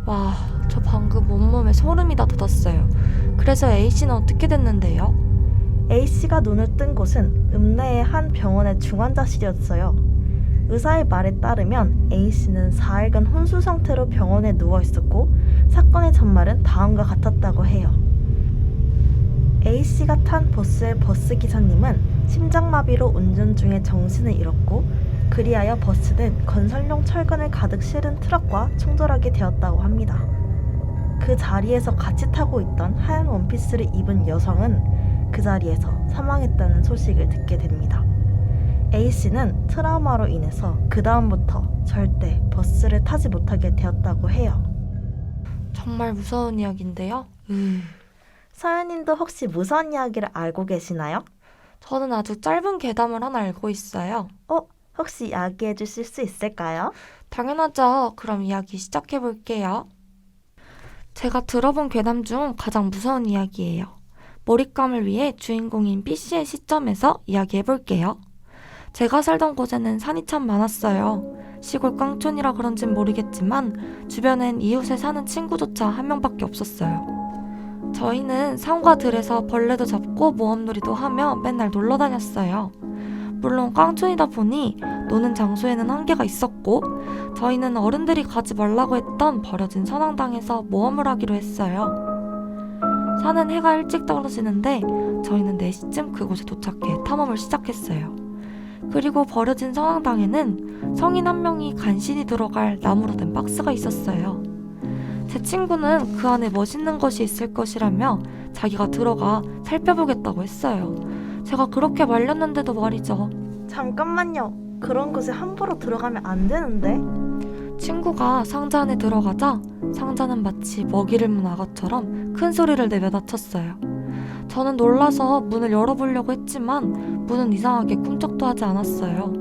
와, 저 방금 온몸에 소름이 다 돋았어요. 그래서 A씨는 어떻게 됐는데요? A씨가 눈을 뜬 곳은 읍내의 한 병원의 중환자실이었어요. 의사의 말에 따르면 A씨는 4일간 혼수 상태로 병원에 누워 있었고 사건의 전말은 다음과 같았다고 해요. A씨가 탄 버스의 버스기사님은 심장마비로 운전 중에 정신을 잃었고 그리하여 버스는 건설용 철근을 가득 실은 트럭과 충돌하게 되었다고 합니다. 그 자리에서 같이 타고 있던 하얀 원피스를 입은 여성은 그 자리에서 사망했다는 소식을 듣게 됩니다. A씨는 트라우마로 인해서 그 다음부터 절대 버스를 타지 못하게 되었다고 해요. 정말 무서운 이야기인데요. 서연님도 혹시 무서운 이야기를 알고 계시나요? 저는 아주 짧은 괴담을 하나 알고 있어요. 혹시 이야기해 주실 수 있을까요? 당연하죠. 그럼 이야기 시작해 볼게요. 제가 들어본 괴담 중 가장 무서운 이야기예요. 몰입감을 위해 주인공인 B씨의 시점에서 이야기해 볼게요. 제가 살던 곳에는 산이 참 많았어요. 시골 깡촌이라 그런진 모르겠지만 주변엔 이웃에 사는 친구조차 한 명밖에 없었어요. 저희는 산과 들에서 벌레도 잡고 모험놀이도 하며 맨날 놀러 다녔어요. 물론 깡촌이다 보니 노는 장소에는 한계가 있었고 저희는 어른들이 가지 말라고 했던 버려진 선앙당에서 모험을 하기로 했어요. 산은 해가 일찍 떨어지는데 저희는 4시쯤 그곳에 도착해 탐험을 시작했어요. 그리고 버려진 선앙당에는 성인 한 명이 간신히 들어갈 나무로 된 박스가 있었어요. 제 친구는 그 안에 멋있는 것이 있을 것이라며 자기가 들어가 살펴보겠다고 했어요. 제가 그렇게 말렸는데도 말이죠. 잠깐만요. 그런 곳에 함부로 들어가면 안 되는데. 친구가 상자 안에 들어가자 상자는 마치 먹이를 문 악어처럼 큰 소리를 내며 닫혔어요. 저는 놀라서 문을 열어보려고 했지만 문은 이상하게 꿈쩍도 하지 않았어요.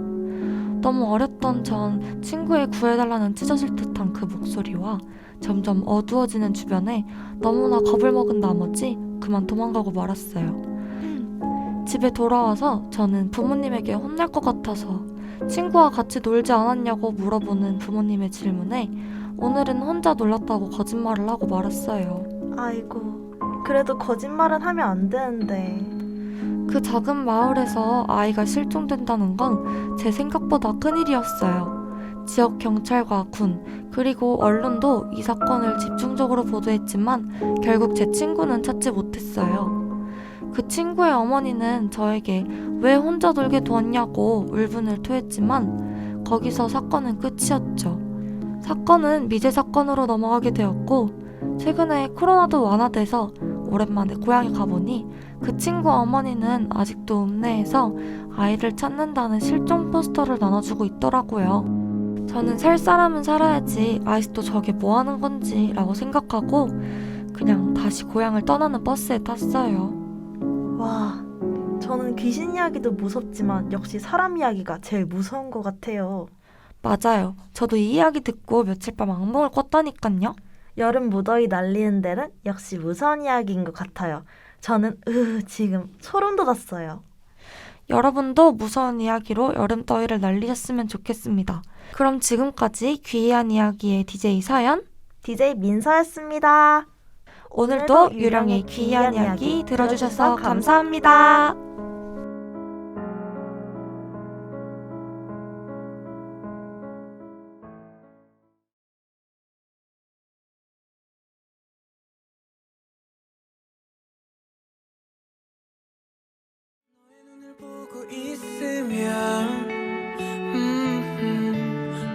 너무 어렸던 전 친구의 구해달라는 찢어질 듯한 그 목소리와 점점 어두워지는 주변에 너무나 겁을 먹은 나머지 그만 도망가고 말았어요. 집에 돌아와서 저는 부모님에게 혼날 것 같아서 친구와 같이 놀지 않았냐고 물어보는 부모님의 질문에 오늘은 혼자 놀았다고 거짓말을 하고 말았어요. 아이고, 그래도 거짓말은 하면 안 되는데. 그 작은 마을에서 아이가 실종된다는 건 제 생각보다 큰일이었어요. 지역 경찰과 군, 그리고 언론도 이 사건을 집중적으로 보도했지만 결국 제 친구는 찾지 못했어요. 그 친구의 어머니는 저에게 왜 혼자 놀게 두었냐고 울분을 토했지만 거기서 사건은 끝이었죠. 사건은 미제 사건으로 넘어가게 되었고 최근에 코로나도 완화돼서 오랜만에 고향에 가보니 그 친구 어머니는 아직도 읍내에서 아이를 찾는다는 실종 포스터를 나눠주고 있더라고요. 저는 살 사람은 살아야지 아직도 저게 뭐 하는 건지 라고 생각하고 그냥 다시 고향을 떠나는 버스에 탔어요. 와, 저는 귀신 이야기도 무섭지만 역시 사람 이야기가 제일 무서운 것 같아요. 맞아요. 저도 이 이야기 듣고 며칠 밤 악몽을 꿨다니깐요. 여름 무더위 날리는 데는 역시 무서운 이야기인 것 같아요. 저는 지금 소름 돋았어요. 여러분도 무서운 이야기로 여름 더위를 날리셨으면 좋겠습니다. 그럼 지금까지 귀한 이야기의 DJ 사연, DJ 민서였습니다. 오늘도 유령의 귀한 이야기 들어주셔서 감사합니다. 보고 있으면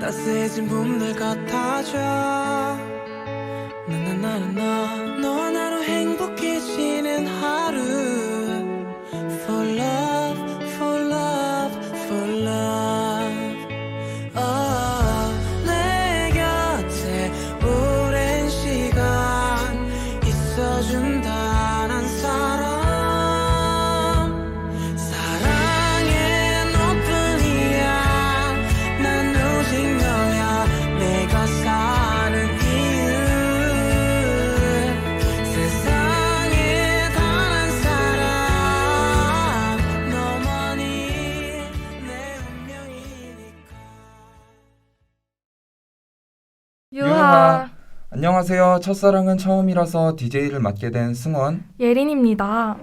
따스해진 봄날 같아져 나나나나 너와 나로 행복해지는 하루 For love, for love, for love 내 곁에 오랜 시간 있어준다는 사람 유하. 안녕하세요. 첫사랑은 처음이라서 DJ를 맡게 된 승원. 예린입니다.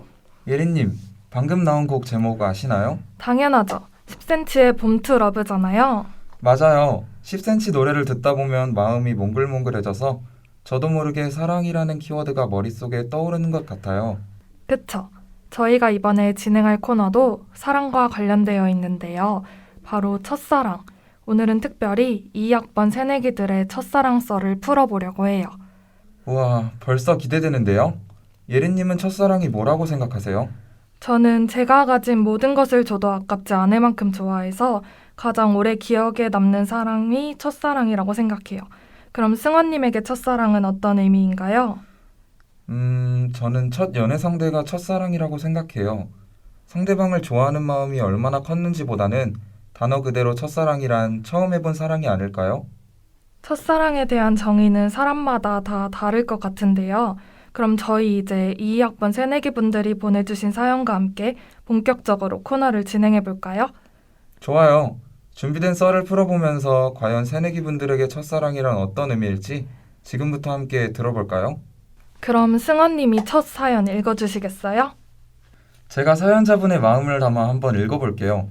예린님, 방금 나온 곡 제목 아시나요? 당연하죠. 10cm의 봄 투 러브잖아요. 맞아요. 10cm 노래를 듣다 보면 마음이 몽글몽글해져서 저도 모르게 사랑이라는 키워드가 머릿속에 떠오르는 것 같아요. 그쵸. 저희가 이번에 진행할 코너도 사랑과 관련되어 있는데요. 바로 첫사랑. 오늘은 특별히 2학번 새내기들의 첫사랑 썰을 풀어보려고 해요. 우와, 벌써 기대되는데요? 예린님은 첫사랑이 뭐라고 생각하세요? 저는 제가 가진 모든 것을 줘도 아깝지 않을 만큼 좋아해서 가장 오래 기억에 남는 사랑이 첫사랑이라고 생각해요. 그럼 승원님에게 첫사랑은 어떤 의미인가요? 저는 첫 연애 상대가 첫사랑이라고 생각해요. 상대방을 좋아하는 마음이 얼마나 컸는지보다는 단어 그대로 첫사랑이란 처음 해본 사랑이 아닐까요? 첫사랑에 대한 정의는 사람마다 다 다를 것 같은데요. 그럼 저희 이제 2학번 새내기 분들이 보내주신 사연과 함께 본격적으로 코너를 진행해 볼까요? 좋아요. 준비된 썰을 풀어보면서 과연 새내기 분들에게 첫사랑이란 어떤 의미일지 지금부터 함께 들어볼까요? 그럼 승원님이 첫 사연 읽어주시겠어요? 제가 사연자분의 마음을 담아 한번 읽어볼게요.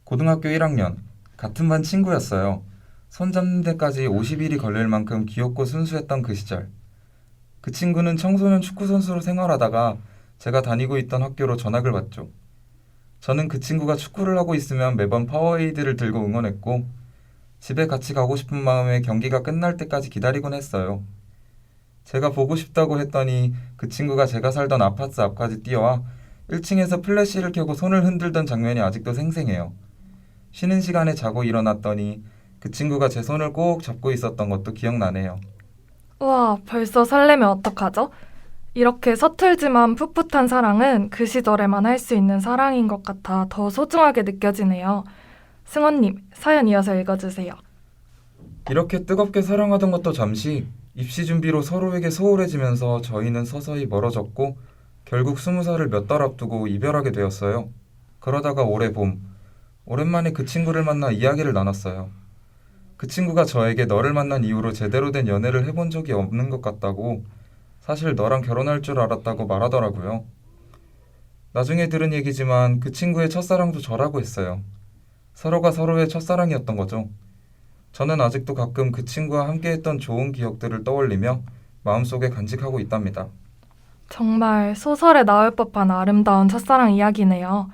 고등학교 1학년, 같은 반 친구였어요. 손잡는 데까지 50일이 걸릴 만큼 귀엽고 순수했던 그 시절. 그 친구는 청소년 축구선수로 생활하다가 제가 다니고 있던 학교로 전학을 왔죠. 저는 그 친구가 축구를 하고 있으면 매번 파워에이드를 들고 응원했고 집에 같이 가고 싶은 마음에 경기가 끝날 때까지 기다리곤 했어요. 제가 보고 싶다고 했더니 그 친구가 제가 살던 아파트 앞까지 뛰어와 1층에서 플래시를 켜고 손을 흔들던 장면이 아직도 생생해요. 쉬는 시간에 자고 일어났더니 그 친구가 제 손을 꼭 잡고 있었던 것도 기억나네요. 우와, 벌써 설레면 어떡하죠? 이렇게 서툴지만 풋풋한 사랑은 그 시절에만 할 수 있는 사랑인 것 같아 더 소중하게 느껴지네요. 승원님, 사연 이어서 읽어주세요. 이렇게 뜨겁게 사랑하던 것도 잠시 입시 준비로 서로에게 소홀해지면서 저희는 서서히 멀어졌고 결국 20살을 몇 달 앞두고 이별하게 되었어요. 그러다가 올해 봄, 오랜만에 그 친구를 만나 이야기를 나눴어요. 그 친구가 저에게 너를 만난 이후로 제대로 된 연애를 해본 적이 없는 것 같다고, 사실 너랑 결혼할 줄 알았다고 말하더라고요. 나중에 들은 얘기지만 그 친구의 첫사랑도 저라고 했어요. 서로가 서로의 첫사랑이었던 거죠. 저는 아직도 가끔 그 친구와 함께했던 좋은 기억들을 떠올리며 마음속에 간직하고 있답니다. 정말 소설에 나올 법한 아름다운 첫사랑 이야기네요.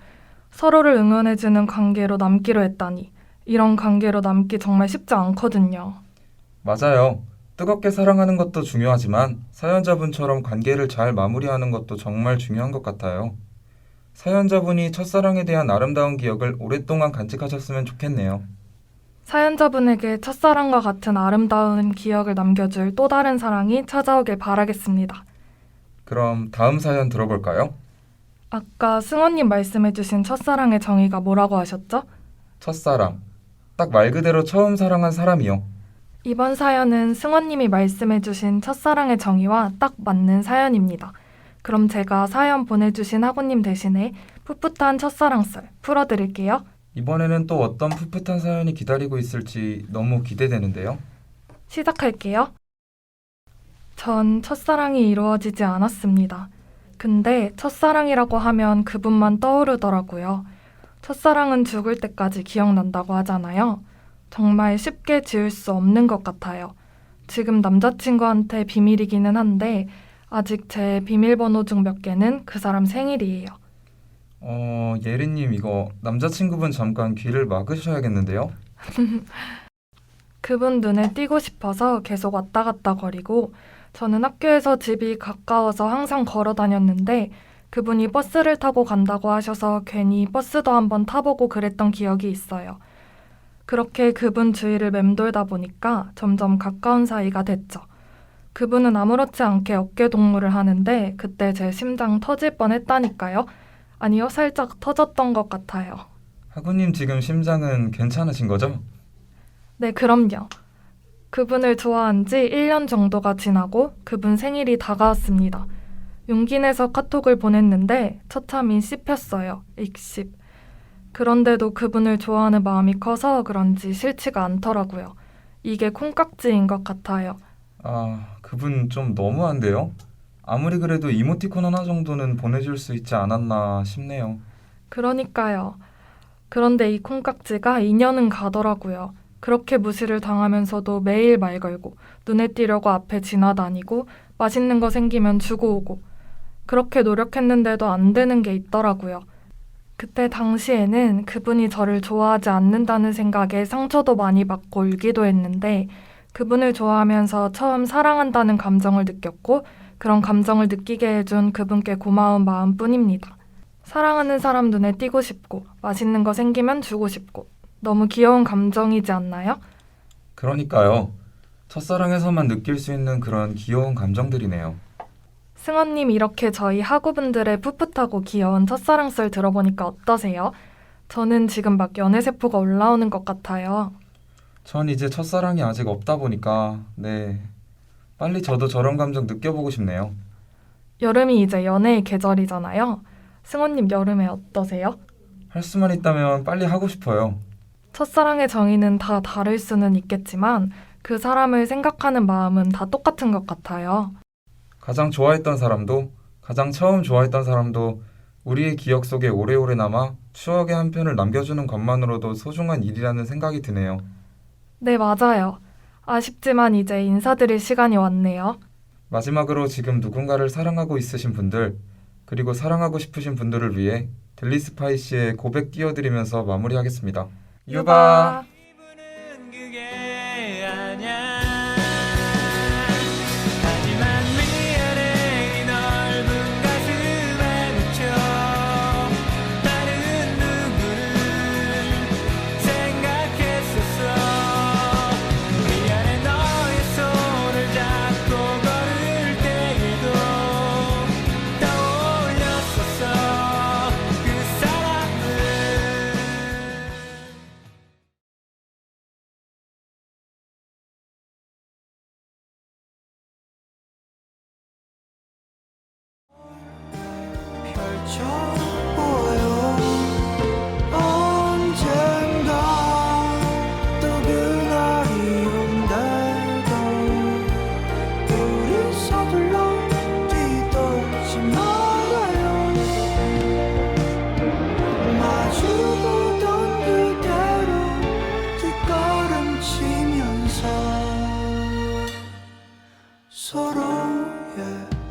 서로를 응원해주는 관계로 남기로 했다니, 이런 관계로 남기 정말 쉽지 않거든요. 맞아요. 뜨겁게 사랑하는 것도 중요하지만 사연자분처럼 관계를 잘 마무리하는 것도 정말 중요한 것 같아요. 사연자분이 첫사랑에 대한 아름다운 기억을 오랫동안 간직하셨으면 좋겠네요. 사연자분에게 첫사랑과 같은 아름다운 기억을 남겨줄 또 다른 사랑이 찾아오길 바라겠습니다. 그럼 다음 사연 들어볼까요? 아까 승원님 말씀해주신 첫사랑의 정의가 뭐라고 하셨죠? 첫사랑. 딱 말 그대로 처음 사랑한 사람이요. 이번 사연은 승원님이 말씀해주신 첫사랑의 정의와 딱 맞는 사연입니다. 그럼 제가 사연 보내주신 학우님 대신에 풋풋한 첫사랑썰 풀어드릴게요. 이번에는 또 어떤 풋풋한 사연이 기다리고 있을지 너무 기대되는데요. 시작할게요. 전 첫사랑이 이루어지지 않았습니다. 근데 첫사랑이라고 하면 그분만 떠오르더라고요. 첫사랑은 죽을 때까지 기억난다고 하잖아요. 정말 쉽게 지울 수 없는 것 같아요. 지금 남자친구한테 비밀이기는 한데 아직 제 비밀번호 중 몇 개는 그 사람 생일이에요. 예리님 이거 남자친구분 잠깐 귀를 막으셔야겠는데요? 그분 눈에 띄고 싶어서 계속 왔다 갔다 거리고 저는 학교에서 집이 가까워서 항상 걸어 다녔는데 그분이 버스를 타고 간다고 하셔서 괜히 버스도 한번 타보고 그랬던 기억이 있어요. 그렇게 그분 주위를 맴돌다 보니까 점점 가까운 사이가 됐죠. 그분은 아무렇지 않게 어깨동무를 하는데 그때 제 심장 터질 뻔했다니까요. 아니요, 살짝 터졌던 것 같아요. 학우님 지금 심장은 괜찮으신 거죠? 네, 그럼요. 그분을 좋아한 지 1년 정도가 지나고 그분 생일이 다가왔습니다. 용기 내서 카톡을 보냈는데 처참히 씹혔어요. 익씹. 그런데도 그분을 좋아하는 마음이 커서 그런지 싫지가 않더라고요. 이게 콩깍지인 것 같아요. 그분 좀 너무한데요? 아무리 그래도 이모티콘 하나 정도는 보내줄 수 있지 않았나 싶네요. 그러니까요. 그런데 이 콩깍지가 2년은 가더라고요. 그렇게 무시를 당하면서도 매일 말 걸고 눈에 띄려고 앞에 지나다니고 맛있는 거 생기면 주고 오고 그렇게 노력했는데도 안 되는 게 있더라고요. 그때 당시에는 그분이 저를 좋아하지 않는다는 생각에 상처도 많이 받고 울기도 했는데 그분을 좋아하면서 처음 사랑한다는 감정을 느꼈고 그런 감정을 느끼게 해준 그분께 고마운 마음뿐입니다. 사랑하는 사람 눈에 띄고 싶고 맛있는 거 생기면 주고 싶고 너무 귀여운 감정이지 않나요? 그러니까요. 첫사랑에서만 느낄 수 있는 그런 귀여운 감정들이네요. 승원님 이렇게 저희 학우분들의 풋풋하고 귀여운 첫사랑썰 들어보니까 어떠세요? 저는 지금 막 연애세포가 올라오는 것 같아요. 전 이제 첫사랑이 아직 없다 보니까 빨리 저도 저런 감정 느껴보고 싶네요. 여름이 이제 연애의 계절이잖아요. 승원님 여름에 어떠세요? 할 수만 있다면 빨리 하고 싶어요. 첫사랑의 정의는 다 다를 수는 있겠지만 그 사람을 생각하는 마음은 다 똑같은 것 같아요. 가장 좋아했던 사람도, 가장 처음 좋아했던 사람도 우리의 기억 속에 오래오래 남아 추억의 한 편을 남겨주는 것만으로도 소중한 일이라는 생각이 드네요. 네, 맞아요. 아쉽지만 이제 인사드릴 시간이 왔네요. 마지막으로 지금 누군가를 사랑하고 있으신 분들, 그리고 사랑하고 싶으신 분들을 위해 델리스파이시의 고백 띄워드리면서 마무리하겠습니다. 유바! 하지만 미안해 이 넓은 가슴에 묻혀 다른 누구를 생각했었어. 미안해 너의 손을 잡고 걸을 때에도 떠올렸었어 그 사람을. 펼쳐보아요. 언젠가 또 그날이 온다고 우리 서둘러 뒤돌지 말아요. 마주보던 그대로 뒷걸음치면서 서로의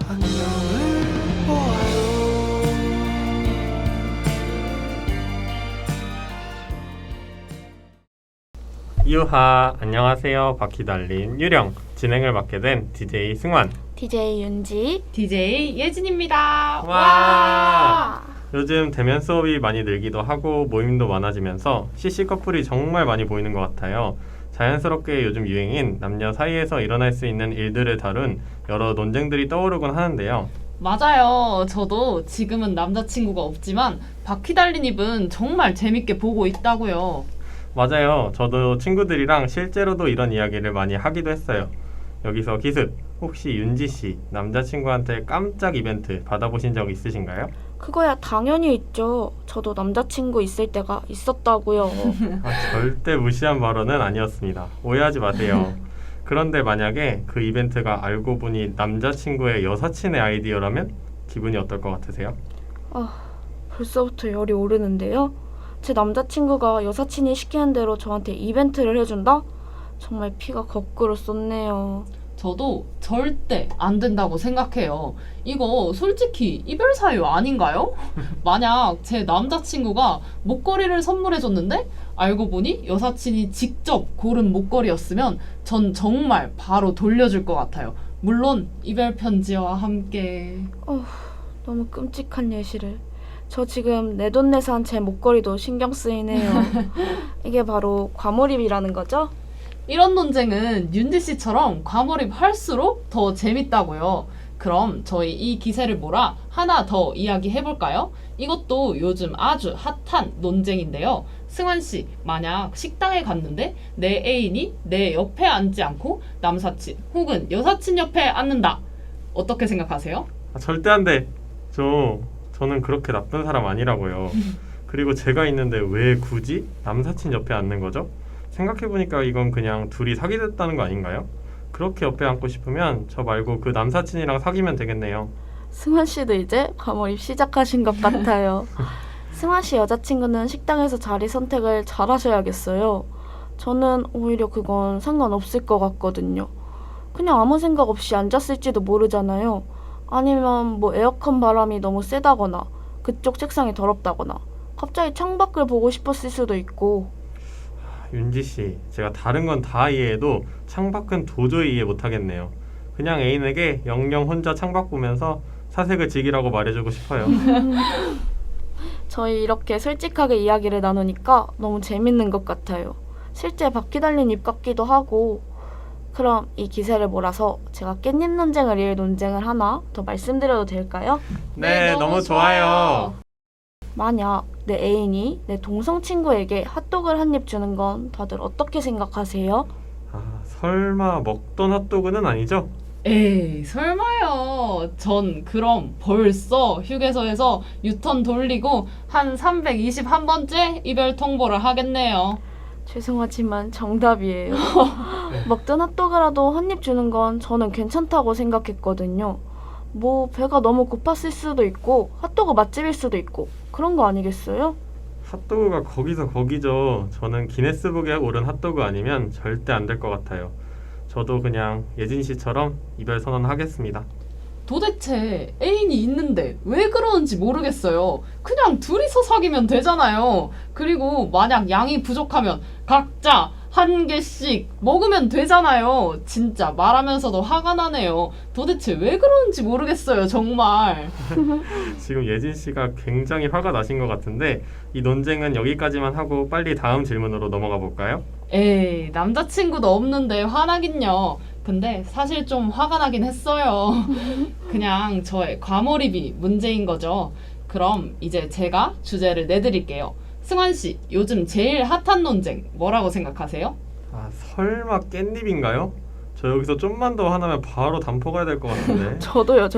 안녕을 보아요. 유하, 안녕하세요. 바퀴 달린 유령, 진행을 맡게 된 DJ 승환. DJ 윤지. DJ 예진입니다. 와! 요즘 대면 수업이 많이 늘기도 하고 모임도 많아지면서 CC 커플이 정말 많이 보이는 것 같아요. 자연스럽게 요즘 유행인 남녀 사이에서 일어날 수 있는 일들을 다룬 여러 논쟁들이 떠오르곤 하는데요. 맞아요. 저도 지금은 남자친구가 없지만 바퀴 달린 입은 정말 재밌게 보고 있다고요. 맞아요. 저도 친구들이랑 실제로도 이런 이야기를 많이 하기도 했어요. 여기서 기습, 혹시 윤지 씨 남자친구한테 깜짝 이벤트 받아보신 적 있으신가요? 그거야 당연히 있죠. 저도 남자친구 있을 때가 있었다고요. 절대 무시한 발언은 아니었습니다. 오해하지 마세요. 그런데 만약에 그 이벤트가 알고 보니 남자친구의 여사친의 아이디어라면 기분이 어떨 것 같으세요? 벌써부터 열이 오르는데요. 제 남자친구가 여사친이 시키는 대로 저한테 이벤트를 해준다? 정말 피가 거꾸로 쏟네요. 저도 절대 안 된다고 생각해요. 이거 솔직히 이별 사유 아닌가요? 만약 제 남자친구가 목걸이를 선물해줬는데 알고 보니 여사친이 직접 고른 목걸이였으면 전 정말 바로 돌려줄 것 같아요. 물론 이별 편지와 함께. 너무 끔찍한 예시를. 저 지금 내돈내산 제 목걸이도 신경 쓰이네요. 이게 바로 과몰입이라는 거죠? 이런 논쟁은 윤지 씨처럼 과몰입할수록 더 재밌다고요. 그럼 저희 이 기세를 몰아 하나 더 이야기해볼까요? 이것도 요즘 아주 핫한 논쟁인데요. 승환 씨, 만약 식당에 갔는데 내 애인이 내 옆에 앉지 않고 남사친 혹은 여사친 옆에 앉는다. 어떻게 생각하세요? 절대 안 돼. 저는 그렇게 나쁜 사람 아니라고요. 그리고 제가 있는데 왜 굳이 남사친 옆에 앉는 거죠? 생각해보니까 이건 그냥 둘이 사귀었다는 거 아닌가요? 그렇게 옆에 앉고 싶으면 저 말고 그 남사친이랑 사귀면 되겠네요. 승환 씨도 이제 과몰입 시작하신 것 같아요. 승환 씨 여자친구는 식당에서 자리 선택을 잘 하셔야겠어요. 저는 오히려 그건 상관없을 것 같거든요. 그냥 아무 생각 없이 앉았을지도 모르잖아요. 아니면 뭐 에어컨 바람이 너무 세다거나 그쪽 책상이 더럽다거나 갑자기 창밖을 보고 싶었을 수도 있고. 윤지씨, 제가 다른 건 다 이해해도 창밖은 도저히 이해 못하겠네요. 그냥 애인에게 영영 혼자 창밖 보면서 사색을 즐기라고 말해주고 싶어요. 저희 이렇게 솔직하게 이야기를 나누니까 너무 재밌는 것 같아요. 실제 바퀴 달린 입 같기도 하고. 그럼 이 기세를 몰아서 제가 깻잎 논쟁을 이을 논쟁을 하나 더 말씀드려도 될까요? 네, 너무 좋아요. 만약 내 애인이 내 동성 친구에게 핫도그를 한 입 주는 건 다들 어떻게 생각하세요? 설마 먹던 핫도그는 아니죠? 에이, 설마요. 전 그럼 벌써 휴게소에서 유턴 돌리고 한 321번째 이별 통보를 하겠네요. 죄송하지만 정답이에요. 먹던 핫도그라도 한 입 주는 건 저는 괜찮다고 생각했거든요. 뭐 배가 너무 고팠을 수도 있고 핫도그 맛집일 수도 있고 그런 거 아니겠어요? 핫도그가 거기서 거기죠. 저는 기네스북에 오른 핫도그 아니면 절대 안 될 것 같아요. 저도 그냥 예진 씨처럼 이별 선언하겠습니다. 도대체 애인이 있는데 왜 그러는지 모르겠어요. 그냥 둘이서 사귀면 되잖아요. 그리고 만약 양이 부족하면 각자 한 개씩 먹으면 되잖아요. 진짜 말하면서도 화가 나네요. 도대체 왜 그러는지 모르겠어요, 정말. 지금 예진 씨가 굉장히 화가 나신 것 같은데 이 논쟁은 여기까지만 하고 빨리 다음 질문으로 넘어가 볼까요? 에이, 남자친구도 없는데 화나긴요. 근데 사실 좀 화가 나긴 했어요. 그냥 저의 과몰입이 문제인 거죠. 그럼 이제 제가 주제를 내드릴게요. 승환 씨, 요즘 제일 핫한 논쟁 뭐라고 생각하세요? 아, 설마 깻잎인가요? 저 여기서 좀만 더 화나면 바로 단포 가야 될 것 같은데. 저도요.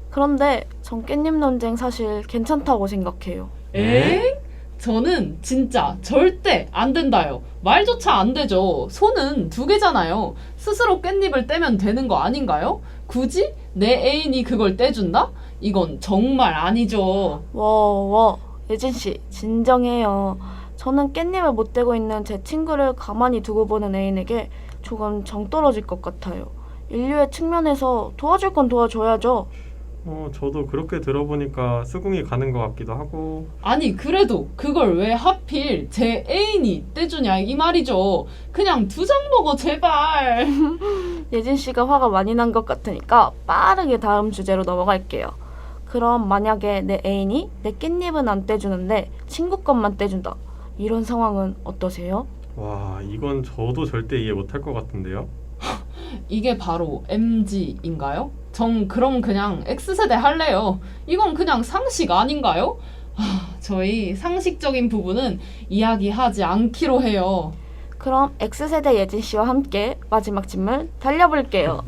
그런데 전 깻잎 논쟁 사실 괜찮다고 생각해요. 에? 저는 진짜 절대 안 된다요. 말조차 안 되죠. 손은 두 개잖아요. 스스로 깻잎을 떼면 되는 거 아닌가요? 굳이 내 애인이 그걸 떼준다? 이건 정말 아니죠. 와, 예진씨, 진정해요. 저는 깻잎을 못 떼고 있는 제 친구를 가만히 두고 보는 애인에게 조금 정 떨어질 것 같아요. 인류의 측면에서 도와줄 건 도와줘야죠. 저도 그렇게 들어보니까 수긍이 가는 것 같기도 하고. 아니, 그래도 그걸 왜 하필 제 애인이 떼주냐 이 말이죠. 그냥 두 장 먹어, 제발. 예진씨가 화가 많이 난 것 같으니까 빠르게 다음 주제로 넘어갈게요. 그럼 만약에 내 애인이 내 깻잎은 안 떼주는데 친구 것만 떼준다. 이런 상황은 어떠세요? 와, 이건 저도 절대 이해 못할 것 같은데요. 이게 바로 MG인가요? 전 그럼 그냥 X세대 할래요. 이건 그냥 상식 아닌가요? 저희 상식적인 부분은 이야기하지 않기로 해요. 그럼 X세대 예진씨와 함께 마지막 질문 달려볼게요.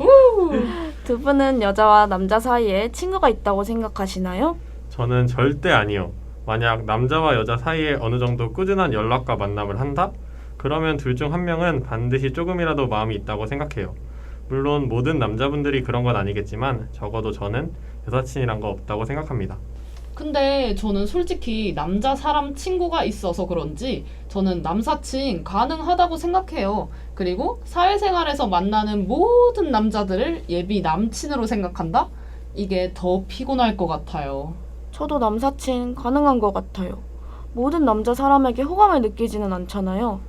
두 분은 여자와 남자 사이에 친구가 있다고 생각하시나요? 저는 절대 아니요. 만약 남자와 여자 사이에 어느 정도 꾸준한 연락과 만남을 한다? 그러면 둘 중 한 명은 반드시 조금이라도 마음이 있다고 생각해요. 물론 모든 남자분들이 그런 건 아니겠지만 적어도 저는 여사친이란 거 없다고 생각합니다. 근데 저는 솔직히 남자 사람 친구가 있어서 그런지 저는 남사친 가능하다고 생각해요. 그리고 사회생활에서 만나는 모든 남자들을 예비 남친으로 생각한다? 이게 더 피곤할 것 같아요. 저도 남사친 가능한 것 같아요. 모든 남자 사람에게 호감을 느끼지는 않잖아요.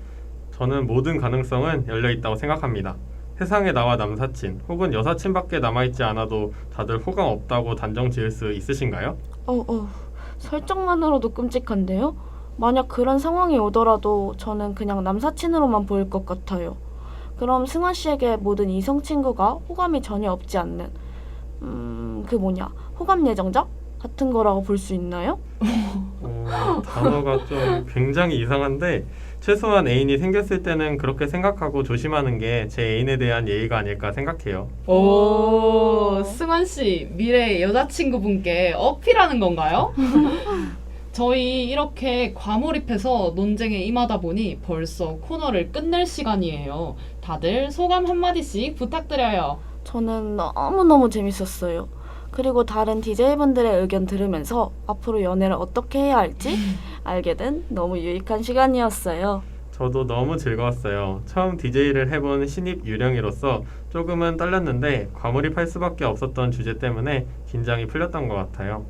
저는 모든 가능성은 열려 있다고 생각합니다. 세상에 나와 남사친 혹은 여사친밖에 남아있지 않아도 다들 호감 없다고 단정 지을 수 있으신가요? 설정만으로도 끔찍한데요? 만약 그런 상황이 오더라도 저는 그냥 남사친으로만 보일 것 같아요. 그럼 승환 씨에게 모든 이성 친구가 호감이 전혀 없지 않는 호감 예정자? 같은 거라고 볼 수 있나요? 단어가 좀 굉장히 이상한데 최소한 애인이 생겼을 때는 그렇게 생각하고 조심하는 게 제 애인에 대한 예의가 아닐까 생각해요. 오, 승환 씨 미래 여자친구분께 어필하는 건가요? 저희 이렇게 과몰입해서 논쟁에 임하다 보니 벌써 코너를 끝낼 시간이에요. 다들 소감 한마디씩 부탁드려요. 저는 너무너무 재밌었어요. 그리고 다른 DJ분들의 의견 들으면서 앞으로 연애를 어떻게 해야 할지 알게 된 너무 유익한 시간이었어요. 저도 너무 즐거웠어요. 처음 DJ를 해본 신입 유령이로서 조금은 떨렸는데 과몰입할 수밖에 없었던 주제 때문에 긴장이 풀렸던 것 같아요.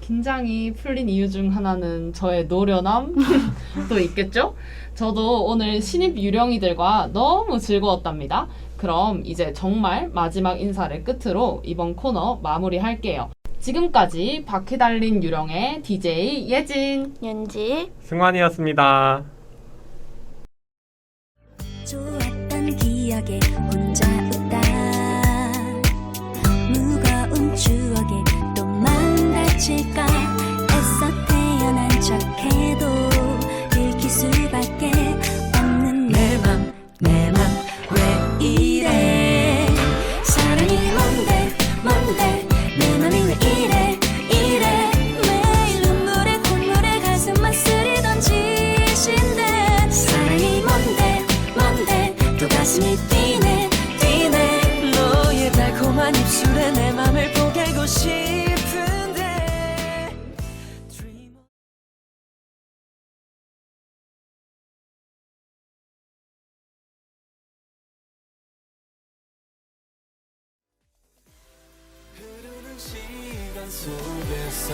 긴장이 풀린 이유 중 하나는 저의 노련함도 있겠죠? 저도 오늘 신입 유령이들과 너무 즐거웠답니다. 그럼 이제 정말 마지막 인사를 끝으로 이번 코너 마무리할게요. 지금까지 바퀴 달린 유령의 DJ 예진, 연지, 승환이었습니다. 좋았던 기억에 혼자 웃다 무거운 추억에 또 마음 다칠까 애써 태어난 척해도 들킬 수밖에 없는 내 맘 왜 이래 사랑이 뭔데 내 맘이 왜 이래 매일 눈물에 콧물에 가슴만 쓰리던 짓인데 사랑이 뭔데 또 가슴이 있어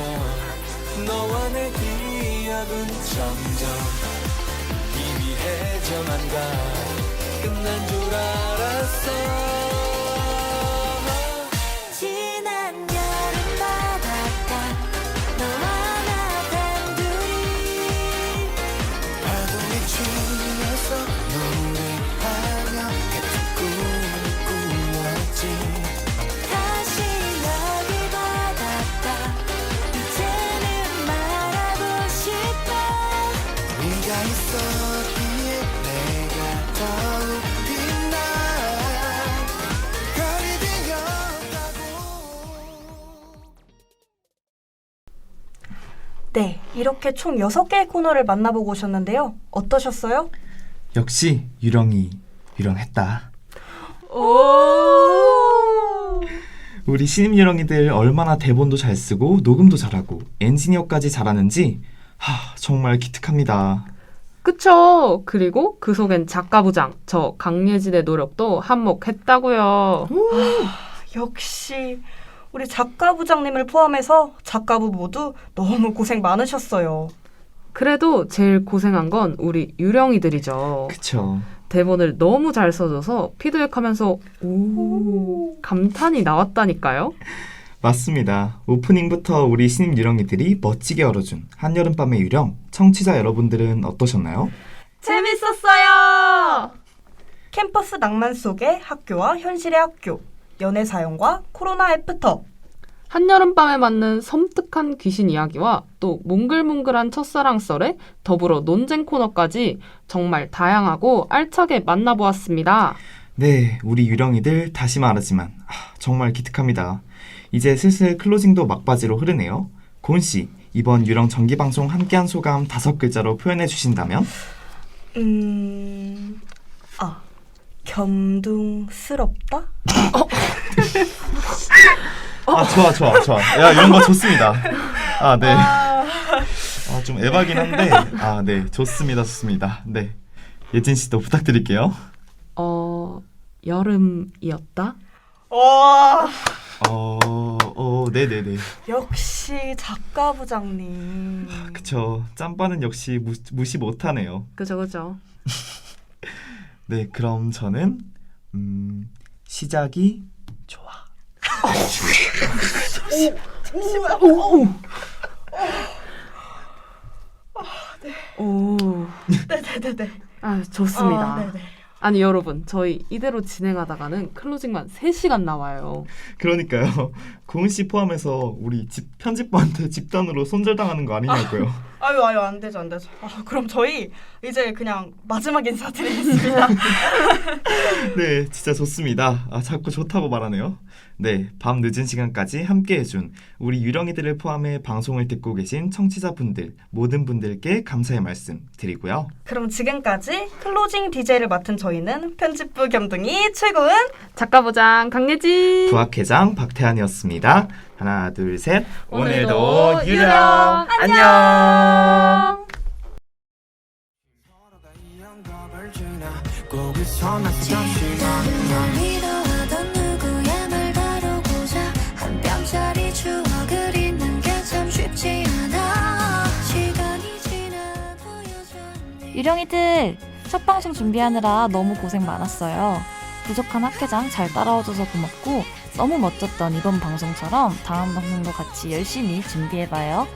너와 내 기억은 점점 희미해져만 가 끝난 줄 알았어 지난 여름 바닷가 너와 나 단둘이 파도에 춤에서 노래하며 같은 꿈을 꾸었지 다시 여기 바닷가 이제는 말하고 싶어 네가 있었기에 내가 더욱 빛나 별이 네, 이렇게 총 6개의 코너를 만나보고 오셨는데요. 어떠셨어요? 역시 유령이 유령했다. 우리 신입 유령이들 얼마나 대본도 잘 쓰고 녹음도 잘하고 엔지니어까지 잘하는지 정말 기특합니다. 그쵸. 그리고 그 속엔 작가부장, 저 강예진의 노력도 한몫했다고요. 역시 우리 작가부장님을 포함해서 작가부 모두 너무 고생 많으셨어요. 그래도 제일 고생한 건 우리 유령이들이죠. 그쵸. 대본을 너무 잘 써줘서 피드백하면서 오 감탄이 나왔다니까요. 맞습니다. 오프닝부터 우리 신입 유령이들이 멋지게 열어준 한여름밤의 유령, 청취자 여러분들은 어떠셨나요? 재밌었어요! 캠퍼스 낭만 속의 학교와 현실의 학교, 연애 사연과 코로나 애프터, 한여름밤에 맞는 섬뜩한 귀신 이야기와 또 몽글몽글한 첫사랑 썰에 더불어 논쟁 코너까지 정말 다양하고 알차게 만나보았습니다. 네, 우리 유령이들 다시 말하지만 정말 기특합니다. 이제 슬슬 클로징도 막바지로 흐르네요. 고은씨, 이번 유령 정기방송 함께한 소감 5글자로 표현해 주신다면? 겸둥스럽다? 좋아. 야, 이런 거 좋습니다. 네. 좀 에바긴 한데, 네. 좋습니다. 네. 예진씨도 부탁드릴게요. 여름이었다? 네네네. 역시 작가부장님. 그쵸. 짬바는 역시 무시 못하네요. 그죠. 네, 그럼 저는 시작이 좋아. 네네네. 좋습니다. 네네. 아니 여러분, 저희 이대로 진행하다가는 클로징만 3시간 나와요. 그러니까요. 고은씨 포함해서 우리 편집부한테 집단으로 손절당하는 거 아니냐고요. 아유 안 되죠. 그럼 저희 이제 그냥 마지막 인사드리겠습니다. 네, 진짜 좋습니다. 자꾸 좋다고 말하네요. 네, 밤 늦은 시간까지 함께해준 우리 유령이들을 포함해 방송을 듣고 계신 청취자분들 모든 분들께 감사의 말씀 드리고요. 그럼 지금까지 클로징 DJ를 맡은 저희는 편집부 겸둥이 최고은 작가부장 강예진 부학회장 박태환이었습니다. 하나 둘 셋 오늘도 유령 안녕. 위로하던 누구야 널 바로 보자 한 뼘짜리 추억을 잊는 게 참 쉽지 않아 시간이 지나도 여전히 유령이들 첫 방송 준비하느라 너무 고생 많았어요. 부족한 학회장 잘 따라와줘서 고맙고 너무 멋졌던 이번 방송처럼 다음 방송도 같이 열심히 준비해봐요.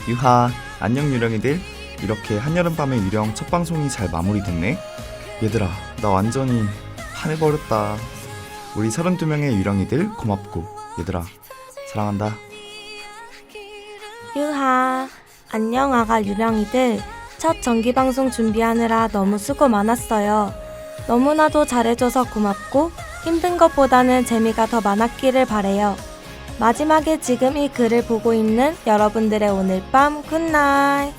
유하, 안녕 유령이들. 이렇게 한여름밤의 유령 첫 방송이 잘 마무리됐네. 얘들아, 나 완전히 반해버렸다. 우리 32명의 유령이들 고맙고 얘들아 사랑한다. 유하, 안녕 아가 유령이들. 첫 정기방송 준비하느라 너무 수고 많았어요. 너무나도 잘해줘서 고맙고 힘든 것보다는 재미가 더 많았기를 바래요. 마지막에 지금 이 글을 보고 있는 여러분들의 오늘 밤 굿나잇.